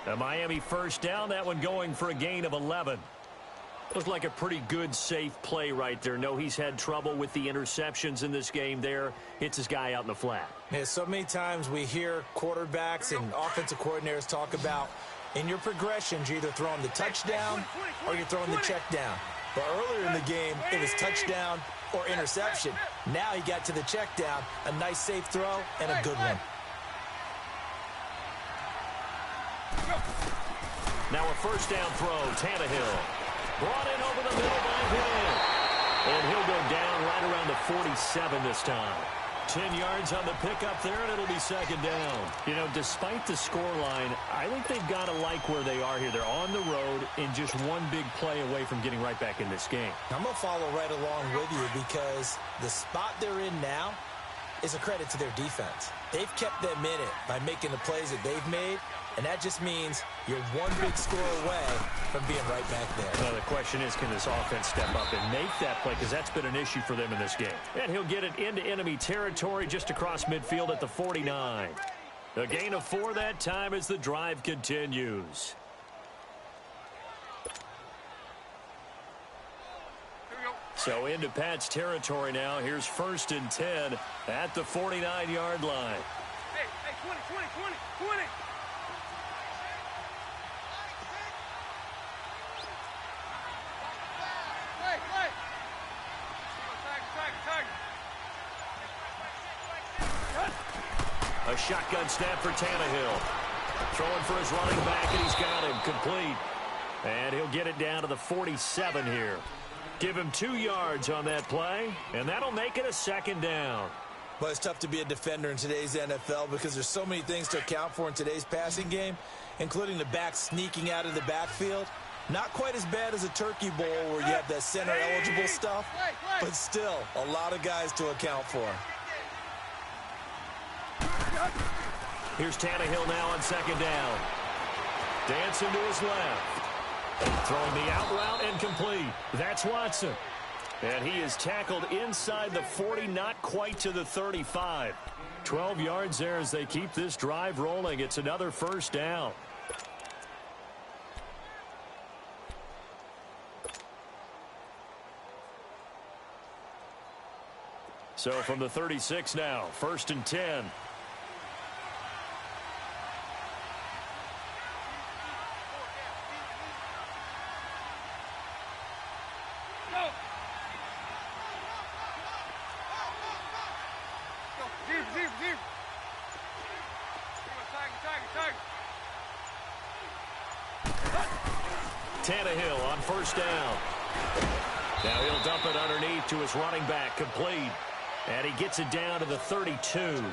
S1: A Miami first down, that one going for a gain of 11. Looked like a pretty good, safe play right there. No, he's had trouble with the interceptions in this game there. Hits his guy out in the flat.
S3: Yeah, so many times we hear quarterbacks and offensive coordinators talk about in your progressions, you're either throwing the touchdown or you're throwing the check down. But earlier in the game, it was touchdown or interception. Now he got to the check down, a nice safe throw, and a good one.
S1: Now a first down throw, Tannehill. Brought in over the middle by him. And he'll go down right around the 47 this time. 10 yards on the pickup there, and it'll be 2nd down. You know, despite the scoreline, I think they've got to like where they are here. They're on the road and just one big play away from getting right back in this game.
S3: I'm going to follow right along with you because the spot they're in now is a credit to their defense. They've kept them in it by making the plays that they've made, and that just means you're one big score away from being right back there.
S1: Well, the question is, can this offense step up and make that play? Because that's been an issue for them in this game. And he'll get it into enemy territory just across midfield at the 49. A gain of 4 that time as the drive continues. So into Pat's territory now. Here's 1st and 10 at the 49-yard line.
S2: Hey, 20. Hey.
S1: A shotgun snap for Tannehill. Throwing for his running back, and he's got him complete. And he'll get it down to the 47 here. Give him 2 yards on that play, and that'll make it a 2nd down.
S3: Well, it's tough to be a defender in today's NFL because there's so many things to account for in today's passing game, including the back sneaking out of the backfield. Not quite as bad as a turkey bowl where you have that center-eligible stuff, but still a lot of guys to account for.
S1: Here's Tannehill now on 2nd down. Dancing to his left. Throwing the out route and complete. That's Watson. And he is tackled inside the 40, not quite to the 35. 12 yards there as they keep this drive rolling. It's another 1st down. So from the 36 now, 1st and 10. Tannehill on 1st down. Now he'll dump it underneath to his running back, complete. And he gets it down to the 32.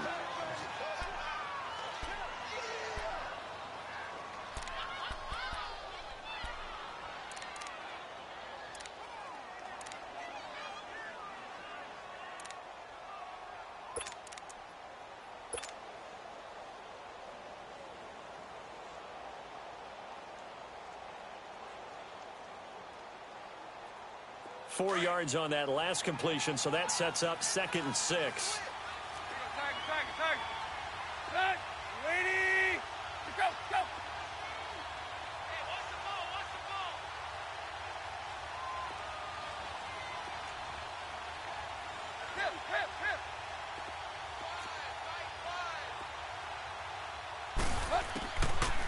S1: Four yards on that last completion, so that sets up 2nd and 6.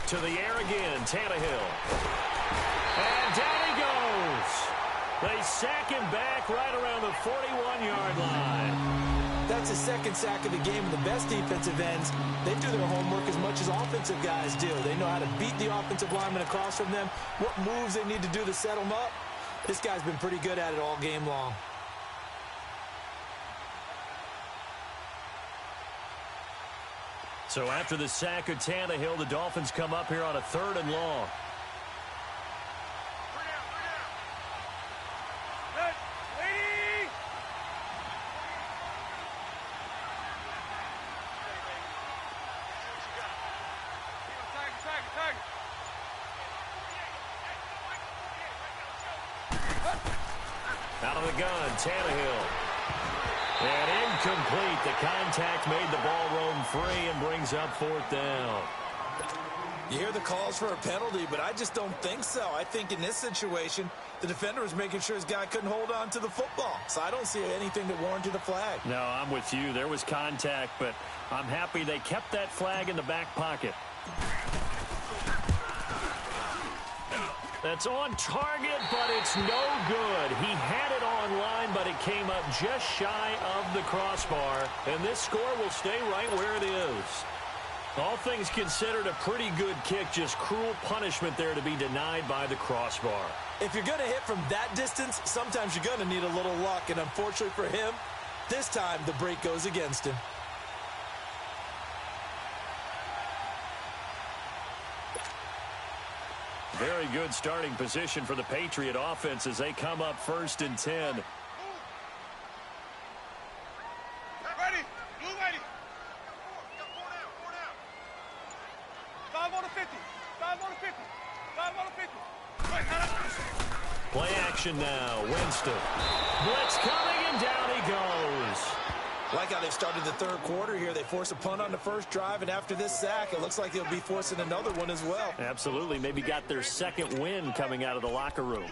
S1: To the air again, Tannehill. And down he goes. They sack him back right around the 41-yard line.
S3: That's his 2nd sack of the game, and the best defensive ends, they do their homework as much as offensive guys do. They know how to beat the offensive lineman across from them, what moves they need to do to set them up. This guy's been pretty good at it all game long.
S1: So after the sack of Tannehill, the Dolphins come up here on a 3rd and long. Out of the gun, Tannehill. And incomplete. The contact made the ball roam free and brings up 4th down.
S3: You hear the calls for a penalty, but I just don't think so. I think in this situation, the defender was making sure his guy couldn't hold on to the football. So I don't see anything that warranted a flag.
S1: No, I'm with you. There was contact, but I'm happy they kept that flag in the back pocket. That's on target, but it's no good. He had it on line, but it came up just shy of the crossbar. And this score will stay right where it is. All things considered, a pretty good kick. Just cruel punishment there to be denied by the crossbar.
S3: If you're going to hit from that distance, sometimes you're going to need a little luck. And unfortunately for him, this time the break goes against him.
S1: Very good starting position for the Patriot offense as they come up 1st and 10.
S2: Ready. Blue ready. 4 down. 5 on the 50. 5 on the 50. 5 on the 50.
S1: Play action now. Winston. Blitz coming, and down he goes.
S3: Like how they've started the 3rd quarter here. They force a punt on the first drive, and after this sack, it looks like they'll be forcing another one as well.
S1: Absolutely. Maybe got their 2nd win coming out of the locker room.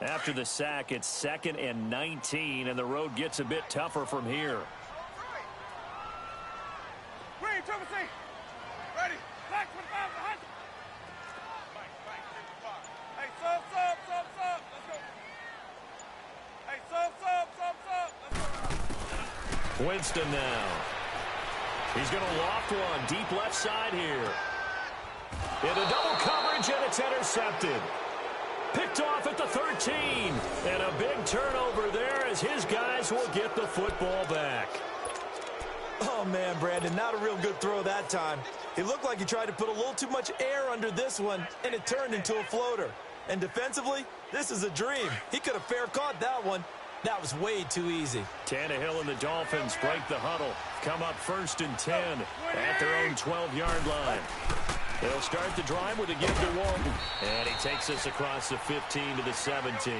S1: After the sack, it's 2nd and 19, and the road gets a bit tougher from here.
S2: Green, triple C. Ready.
S1: Winston now. He's going to loft one deep left side here. Into double coverage, and it's intercepted. Picked off at the 13. And a big turnover there as his guys will get the football back.
S3: Oh, man, Brandon, not a real good throw that time. It looked like he tried to put a little too much air under this one, and it turned into a floater. And defensively, this is a dream. He could have fair caught that one. That was way too easy.
S1: Tannehill and the Dolphins break the huddle. Come up 1st and 10 at their own 12-yard line. They'll start the drive with a give to Walton. And he takes us across the 15 to the 17.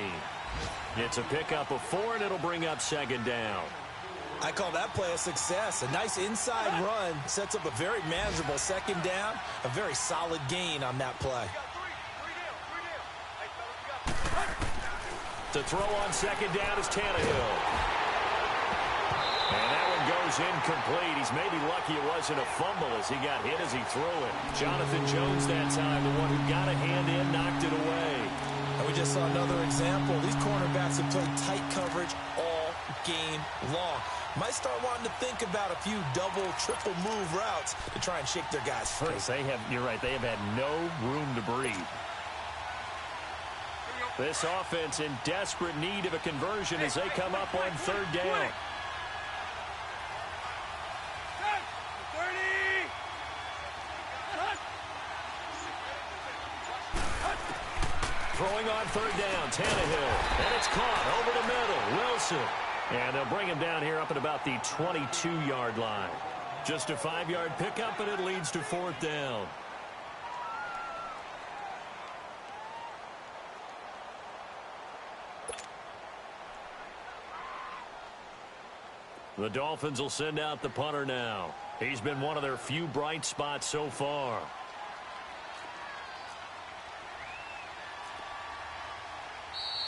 S1: It's a pickup of 4, and it'll bring up 2nd down.
S3: I call that play a success. A nice inside run sets up a very manageable 2nd down. A very solid gain on that play.
S1: To throw on 2nd down is Tannehill. And that one goes incomplete. He's maybe lucky it wasn't a fumble as he got hit as he threw it. Jonathan Jones that time, the one who got a hand in, knocked it away.
S3: And we just saw another example. These cornerbacks have played tight coverage all game long. Might start wanting to think about a few double, triple move routes to try and shake their guys free.
S1: You're right, they have had no room to breathe. This offense in desperate need of a conversion as they come up on 3rd down. Throwing on 3rd down, Tannehill. And it's caught over the middle, Wilson. And they'll bring him down here up at about the 22-yard line. Just a 5-yard pickup, and it leads to 4th down. The Dolphins will send out the punter now. He's been one of their few bright spots so far.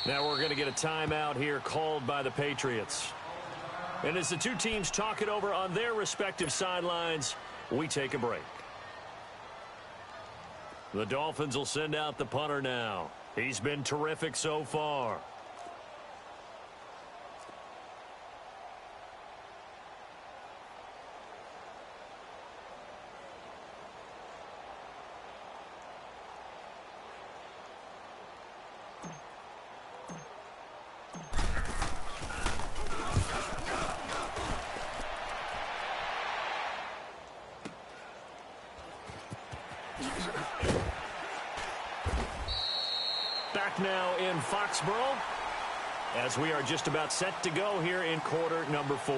S1: Now we're going to get a timeout here called by the Patriots. And as the two teams talk it over on their respective sidelines, we take a break. The Dolphins will send out the punter now. He's been terrific so far. Back now in Foxborough as we are just about set to go here in quarter number 4.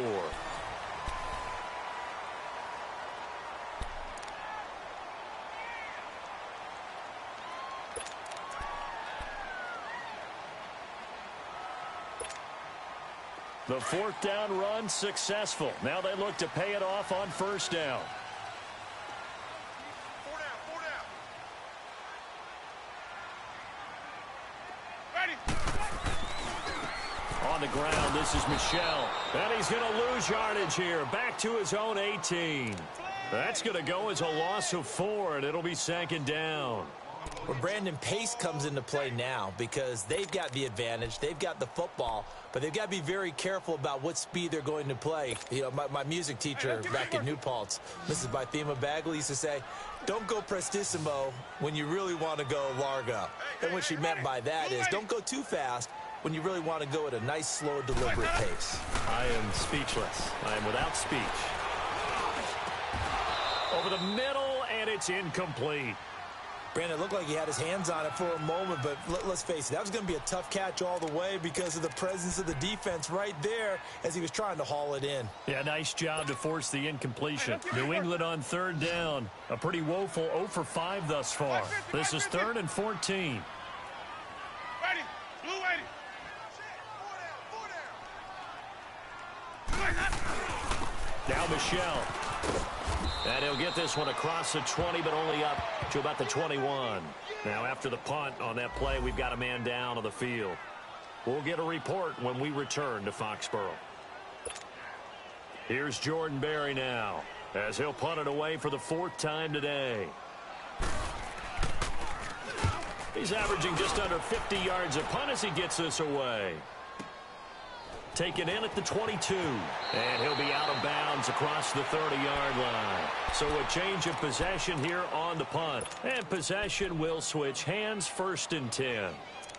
S1: The 4th down run successful. Now they look to pay it off on 1st down. On the ground, this is Michel. And he's going to lose yardage here. Back to his own 18. That's going to go as a loss of 4, and it'll be 2nd down.
S3: Well, Brandon, pace comes into play now because they've got the advantage. They've got the football, but they've got to be very careful about what speed they're going to play. You know, my music teacher back in New Paltz, Mrs. Bythema Bagley, used to say, don't go prestissimo when you really want to go largo. And what she meant by that is don't go too fast when you really want to go at a nice, slow, deliberate pace.
S1: I am speechless. I am without speech. Over the middle, and it's incomplete.
S3: Brandon, it looked like he had his hands on it for a moment, but let's face it, that was going to be a tough catch all the way because of the presence of the defense right there as he was trying to haul it in.
S1: Yeah, nice job to force the incompletion. New England on 3rd down. A pretty woeful 0 for 5 thus far. This is 3rd and 14. Now Michel. And he'll get this one across the 20, but only up to about the 21. Now, after the punt on that play, we've got a man down on the field. We'll get a report when we return to Foxborough. Here's Jordan Berry now, as he'll punt it away for the 4th time today. He's averaging just under 50 yards a punt as he gets this away. taken in at the 22. And he'll be out of bounds across the 30-yard line. So a change of possession here on the punt. And possession will switch hands, 1st and 10.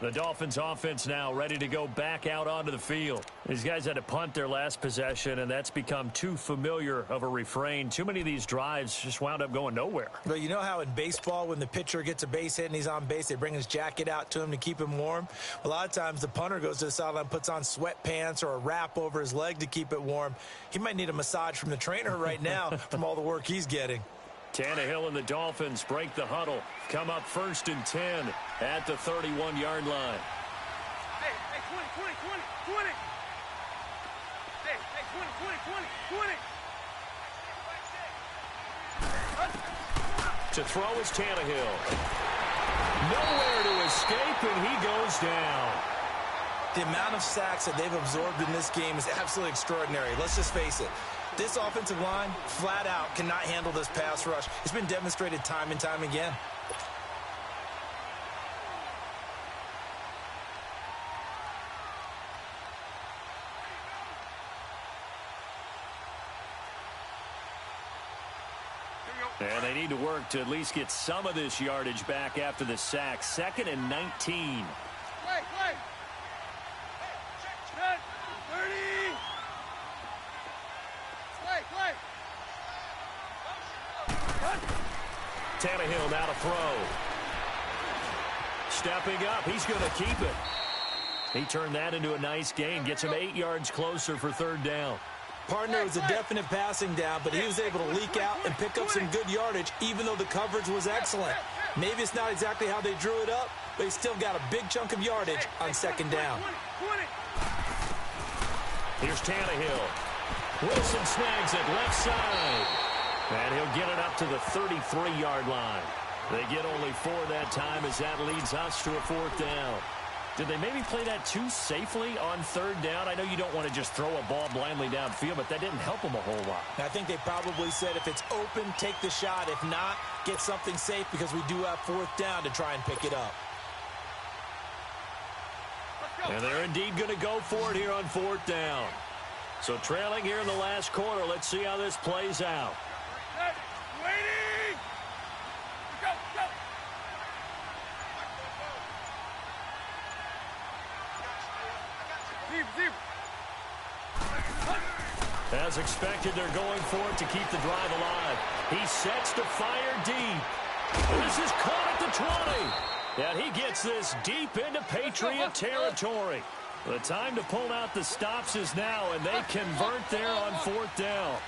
S1: The Dolphins offense now ready to go back out onto the field. These guys had to punt their last possession, and that's become too familiar of a refrain. Too many of these drives just wound up going nowhere.
S3: But you know how in baseball, when the pitcher gets a base hit and he's on base, they bring his jacket out to him to keep him warm? A lot of times the punter goes to the sideline, puts on sweatpants or a wrap over his leg to keep it warm. He might need a massage from the trainer right now from all the work he's getting.
S1: Tannehill and the Dolphins break the huddle. Come up 1st and 10 at the 31-yard line.
S2: Hey, 20, 20, 20, 20. Hey, 20, 20, 20.
S1: To throw is Tannehill. Nowhere to escape, and he goes down.
S3: The amount of sacks that they've absorbed in this game is absolutely extraordinary. Let's just face it. This offensive line, flat out, cannot handle this pass rush. It's been demonstrated time and time again.
S1: And they need to work to at least get some of this yardage back after the sack. 2nd and 19.
S2: Play. 30. Play.
S1: Tannehill now to throw. Stepping up, he's going to keep it. He turned that into a nice gain, gets him 8 yards closer for 3rd down.
S3: Partner, it was a definite passing down, but he was able to leak out and pick up some good yardage, even though the coverage was excellent. Maybe it's not exactly how they drew it up, but he still got a big chunk of yardage on 2nd down.
S1: Here's Tannehill. Wilson snags it left side. And he'll get it up to the 33-yard line. They get only 4 that time as that leads us to a 4th down. Did they maybe play that too safely on 3rd down? I know you don't want to just throw a ball blindly downfield, but that didn't help them a whole lot.
S3: I think they probably said if it's open, take the shot. If not, get something safe because we do have 4th down to try and pick it up.
S1: And they're indeed going to go for it here on 4th down. So trailing here in the last quarter, let's see how this plays out.
S2: Waiting! Go! Deep.
S1: As expected, they're going for it to keep the drive alive. He sets to fire deep. This is caught at the 20. And he gets this deep into Patriot territory. The time to pull out the stops is now, and they convert there on 4th down.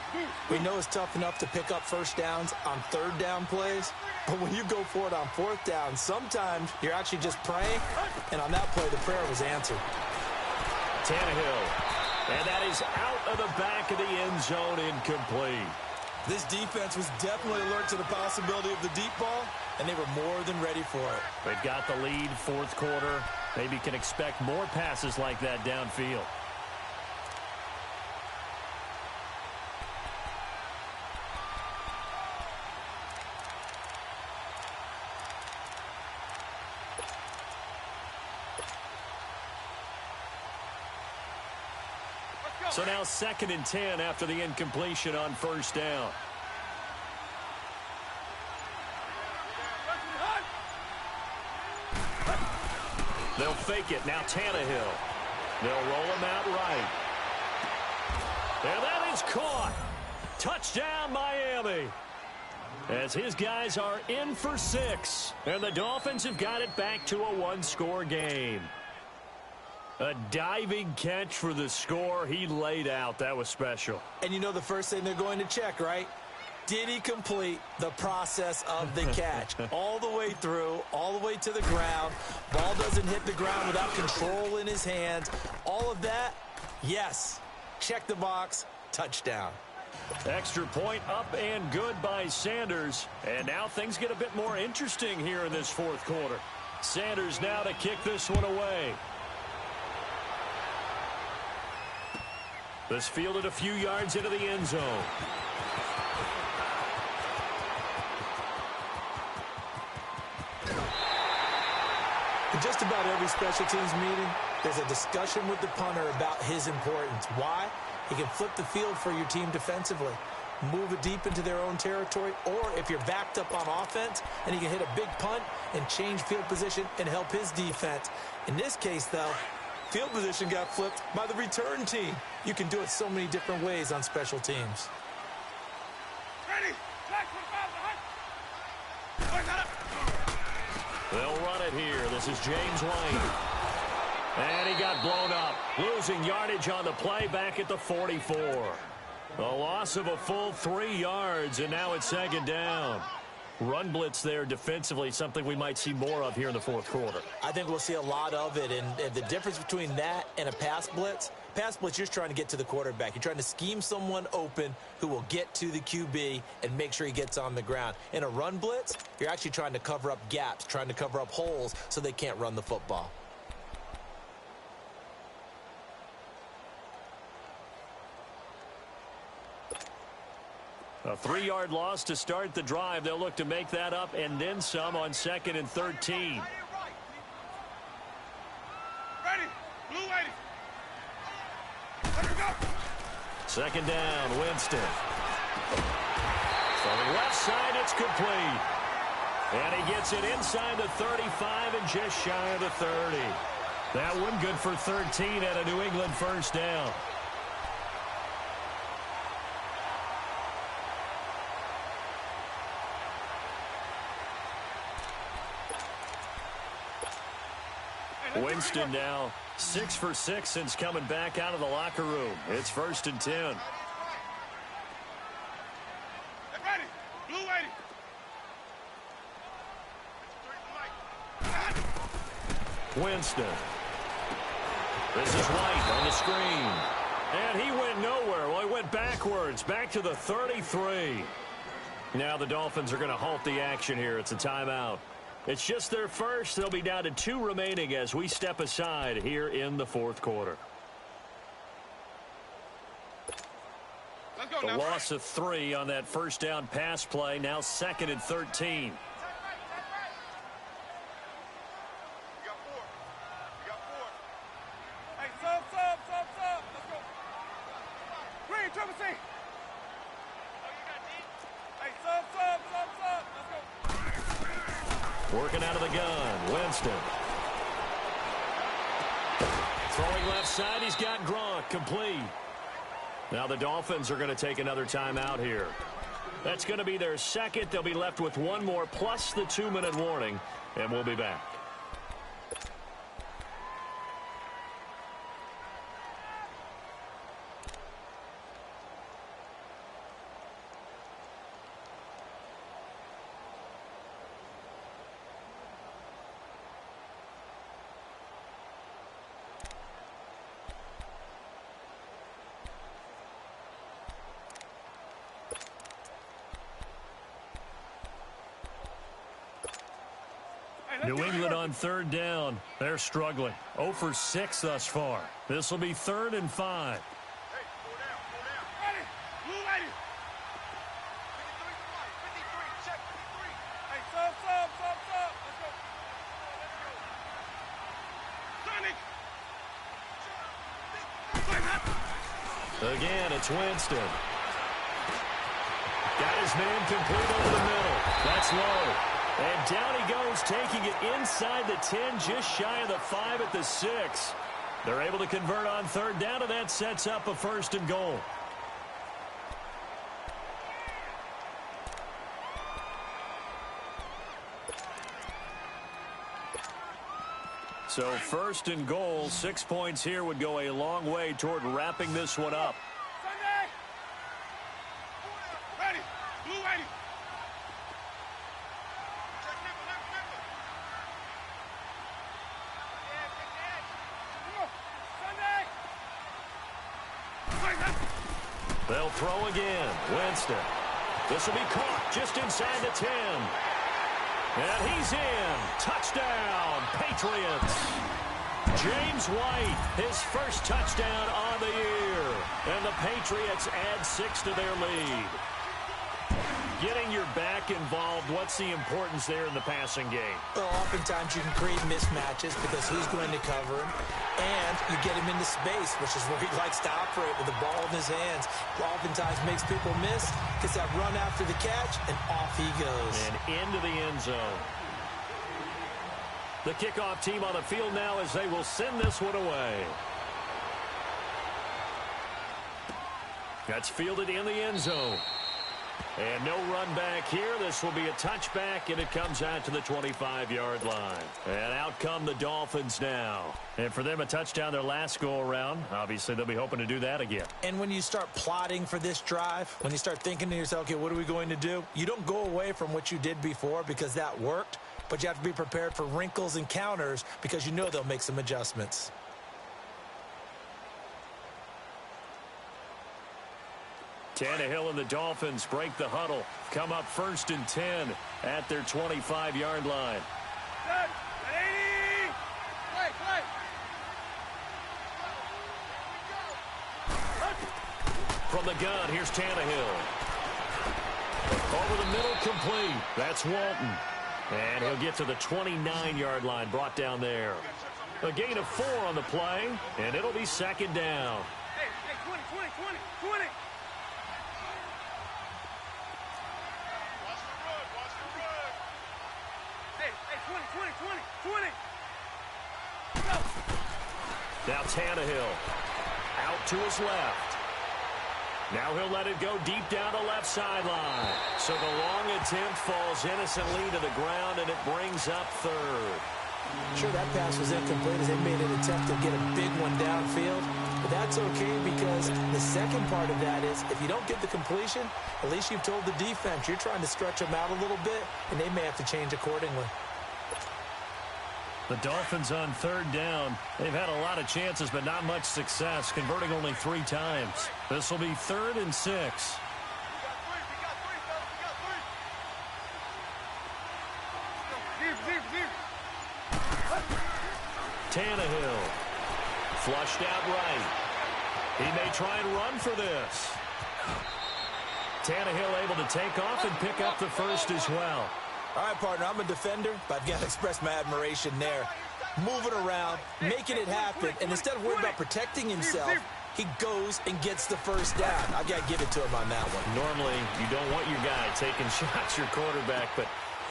S3: We know it's tough enough to pick up 1st downs on 3rd down plays, but when you go for it on 4th down, sometimes you're actually just praying, and on that play, the prayer was answered.
S1: Tannehill, and that is out of the back of the end zone, incomplete.
S3: This defense was definitely alert to the possibility of the deep ball, and they were more than ready for it.
S1: They've got the lead, 4th quarter. Maybe can expect more passes like that downfield. So now 2nd and 10 after the incompletion on 1st down. They'll fake it. Now Tannehill. They'll roll him out right. And that is caught. Touchdown, Miami. As his guys are in for 6. And the Dolphins have got it back to a 1-score game. A diving catch for the score. He laid out. That was special.
S3: And you know the first thing they're going to check, right? Did he complete the process of the catch? All the way through, all the way to the ground. Ball doesn't hit the ground without control in his hands. All of that, yes. Check the box, touchdown.
S1: Extra point up and good by Sanders. And now things get a bit more interesting here in this 4th quarter. Sanders now to kick this one away. This fielded a few yards into the end zone.
S3: In just about every special teams meeting, there's a discussion with the punter about his importance. Why? He can flip the field for your team defensively, move it deep into their own territory, or if you're backed up on offense, and he can hit a big punt and change field position and help his defense. In this case, though, field position got flipped by the return team. You can do it so many different ways on special teams.
S2: Ready?
S1: They'll run it here. This is James White. And he got blown up. Losing yardage on the play back at the 44. A loss of a full 3 yards, and now it's second down. Run blitz there defensively, something we might see more of here in the fourth quarter.
S3: I think we'll see a lot of it, and the difference between that and a pass blitz, you're just trying to get to the quarterback. You're trying to scheme someone open who will get to the QB and make sure he gets on the ground. In a run blitz, you're actually trying to cover up gaps, trying to cover up holes so they can't run the football.
S1: A 3-yard loss to start the drive. They'll look to make that up and then some on 2nd and 13.
S2: Ready? Blue 80. Let her go.
S1: Second down, Winston. From the left side, it's complete. And he gets it inside the 35 and just shy of the 30. That one good for 13 at a New England first down. Winston now 6 for 6 since coming back out of the locker room. It's 1st and 10.
S2: Get ready. Blue 80.
S1: Winston. This is White on the screen. And he went nowhere. Well, he went backwards, back to the 33. Now the Dolphins are going to halt the action here. It's a timeout. It's just their first. They'll be down to 2 remaining as we step aside here in the fourth quarter.
S2: Let's go
S1: The
S2: now.
S1: loss of 3 on that first down pass play. Now 2nd and 13.
S2: We got 4. We got 4. Hey, sub. Let's go. Green, triple C. Hey, sub. Let's go.
S1: Working out of the gun, Winston. Throwing left side, he's got Gronk, complete. Now the Dolphins are going to take another timeout here. That's going to be their second. They'll be left with 1 more plus the 2-minute warning, and we'll be back. New England on 3rd down. They're struggling. 0 for 6 thus far. This will be 3rd and 5.
S2: Hey, 4 down. Ready? Blue 80. 53, check 53. Hey, sub. Let's go. Sonic.
S1: Again, it's Winston. Got his man complete over the middle. That's low. And down he goes, taking it inside the 10, just shy of the 5 at the 6. They're able to convert on 3rd down, and that sets up a 1st and goal. So 1st and goal, 6 points here would go a long way toward wrapping this one up.
S2: Sunday. Ready? Blue 80. Check nipple. Sunday.
S1: They'll throw again. Winston. This will be caught just inside the 10. And he's in. Touchdown, Patriots. James White, his first touchdown on the year. And the Patriots add 6 to their lead. getting your back involved, what's the importance there in the passing game?
S3: Well, oftentimes you can create mismatches because who's going to cover him, and you get him into space, which is where he likes to operate with the ball in his hands. Oftentimes makes people miss, gets that run after the catch, and off he goes.
S1: And into the end zone. The kickoff team on the field now as they will send this one away. That's fielded in the end zone. And no run back here. This will be a touchback, and it comes out to the 25-yard line. And out come the Dolphins now. And for them, a touchdown their last go-around. Obviously, they'll be hoping to do that again.
S3: And when you start plotting for this drive, when you start thinking to yourself, okay, what are we going to do? You don't go away from what you did before because that worked, but you have to be prepared for wrinkles and counters because you know they'll make some adjustments.
S1: Tannehill and the Dolphins break the huddle. Come up 1st and 10 at their 25-yard line.
S2: Set. At 80. Play.
S1: From the gun, here's Tannehill. Over the middle, complete. That's Walton. And he'll get to the 29-yard line, brought down there. A gain of 4 on the play, and it'll be 2nd down.
S2: Hey, 20. Hey, 20. Go.
S1: Now Tannehill out to his left. Now he'll let it go deep down the left sideline. So the long attempt falls innocently to the ground, and it brings up 3rd.
S3: Sure, that pass was incomplete as they made an attempt to get a big one downfield. But that's okay because the second part of that is if you don't get the completion, at least you've told the defense you're trying to stretch them out a little bit, and they may have to change accordingly.
S1: The Dolphins on 3rd down. They've had a lot of chances, but not much success, converting only 3 times. This will be 3rd and 6.
S2: We got 3, fellas. Zero.
S1: Tannehill flushed out right. He may try and run for this. Tannehill able to take off and pick up the 1st as well.
S3: All right, partner, I'm a defender, but I've got to express my admiration there. Moving around, making it happen, and instead of worrying about protecting himself, he goes and gets the 1st down. I've got to give it to him on that one.
S1: Normally, you don't want your guy taking shots, your quarterback, but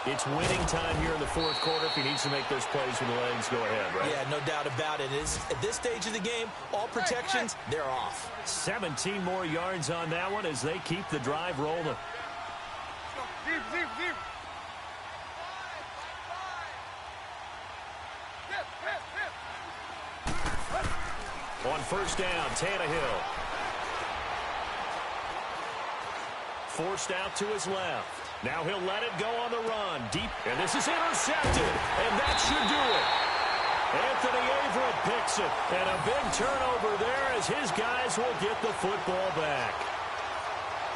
S1: it's winning time here in the 4th quarter. If he needs to make those plays with the legs, go ahead, right?
S3: Yeah, no doubt about it. At this stage of the game, all protections, they're off.
S1: 17 more yards on that one as they keep the drive rolling.
S2: Zero.
S1: On 1st down, Tannehill. Forced out to his left. Now he'll let it go on the run. Deep, and this is intercepted. And that should do it. Anthony Averett picks it. And a big turnover there as his guys will get the football back.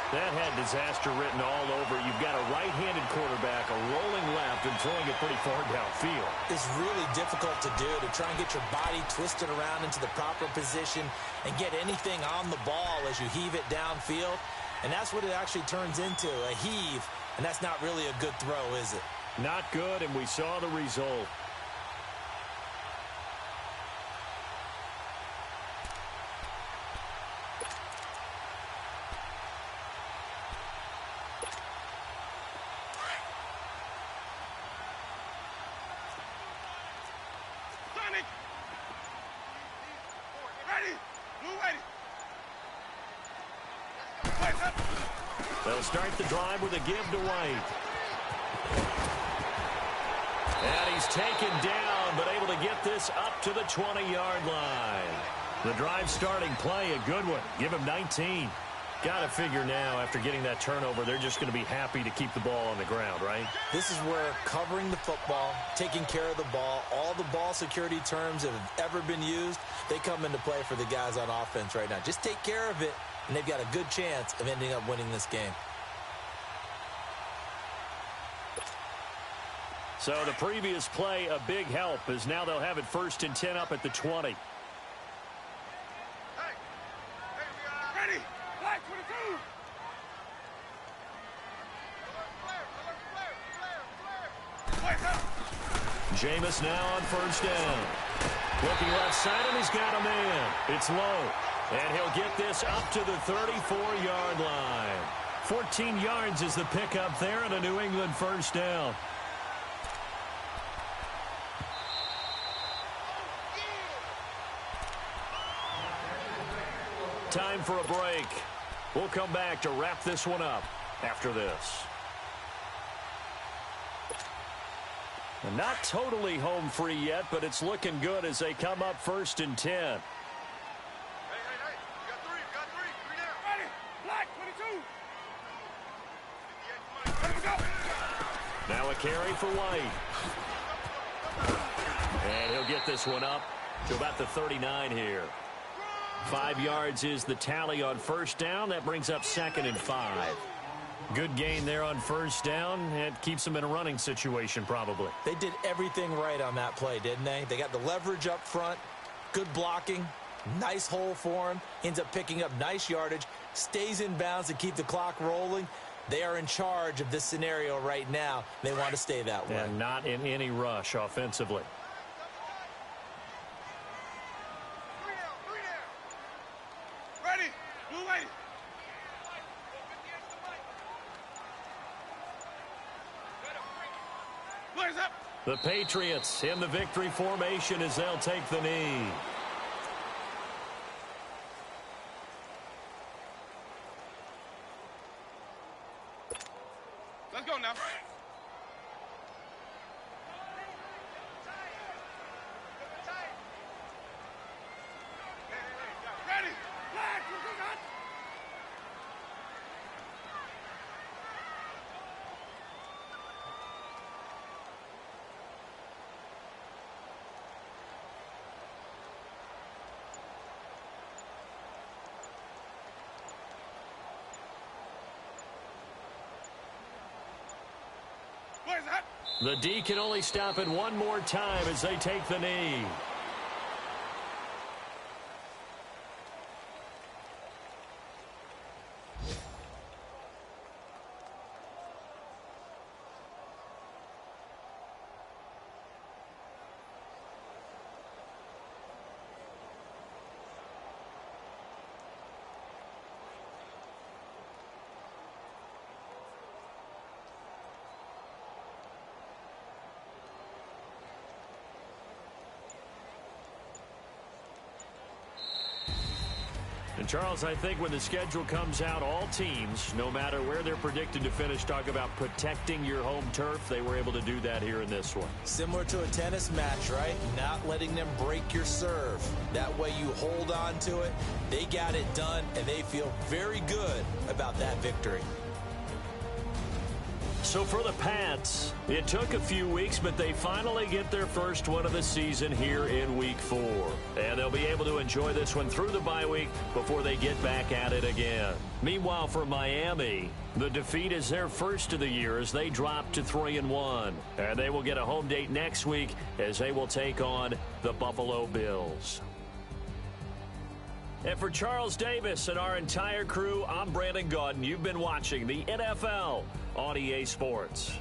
S1: That had disaster written all over. You've got a right-handed quarterback, a rolling left, and throwing it pretty far downfield.
S3: It's really difficult to do, to try and get your body twisted around into the proper position and get anything on the ball as you heave it downfield. And that's what it actually turns into, a heave. And that's not really a good throw, is it?
S1: Not good, and we saw the result. They'll start the drive with a give to White. And he's taken down, but able to get this up to the 20-yard line. The drive starting play, a good one. Give him 19. Got to figure now, after getting that turnover, they're just going to be happy to keep the ball on the ground, right?
S3: This is where covering the football, taking care of the ball, all the ball security terms that have ever been used, they come into play for the guys on offense right now. Just take care of it, and they've got a good chance of ending up winning this game.
S1: So the previous play, a big help, as now they'll have it 1st and 10 up at the 20.
S2: Ready. Black 22.
S1: Jameis now on first down. Looking left side, and he's got a man. It's low. And he'll get this up to the 34-yard line. 14 yards is the pickup there, and a New England first down. Time for a break. We'll come back to wrap this one up after this. And not totally home free yet, but it's looking good as they come up 1st and 10.
S2: Hey, you got three down. Ready, black, 22. Let him go.
S1: Now a carry for White. And he'll get this one up to about the 39 here. 5 yards is the tally on first down. That brings up 2nd and 5. Good gain there on first down. It keeps them in a running situation probably.
S3: They did everything right on that play, didn't they? They got the leverage up front, good blocking, nice hole for him, ends up picking up nice yardage, stays in bounds to keep the clock rolling. They are in charge of this scenario right now. They want to stay that way.
S1: And not in any rush offensively.
S2: Ready, blue lady.
S1: The Patriots in the victory formation as they'll take the knee.
S2: Let's go now. Ready, black,
S1: The D can only stop it one more time as they take the knee. And Charles, I think when the schedule comes out, all teams, no matter where they're predicted to finish, talk about protecting your home turf. They were able to do that here in this one.
S3: Similar to a tennis match, right? Not letting them break your serve. That way you hold on to it. They got it done, and they feel very good about that victory.
S1: So for the Pats, it took a few weeks, but they finally get their first one of the season here in Week 4. And they'll be able to enjoy this one through the bye week before they get back at it again. Meanwhile, for Miami, the defeat is their first of the year as they drop to 3-1. And they will get a home date next week as they will take on the Buffalo Bills. And for Charles Davis and our entire crew, I'm Brandon Gaudin. You've been watching the NFL on EA Sports.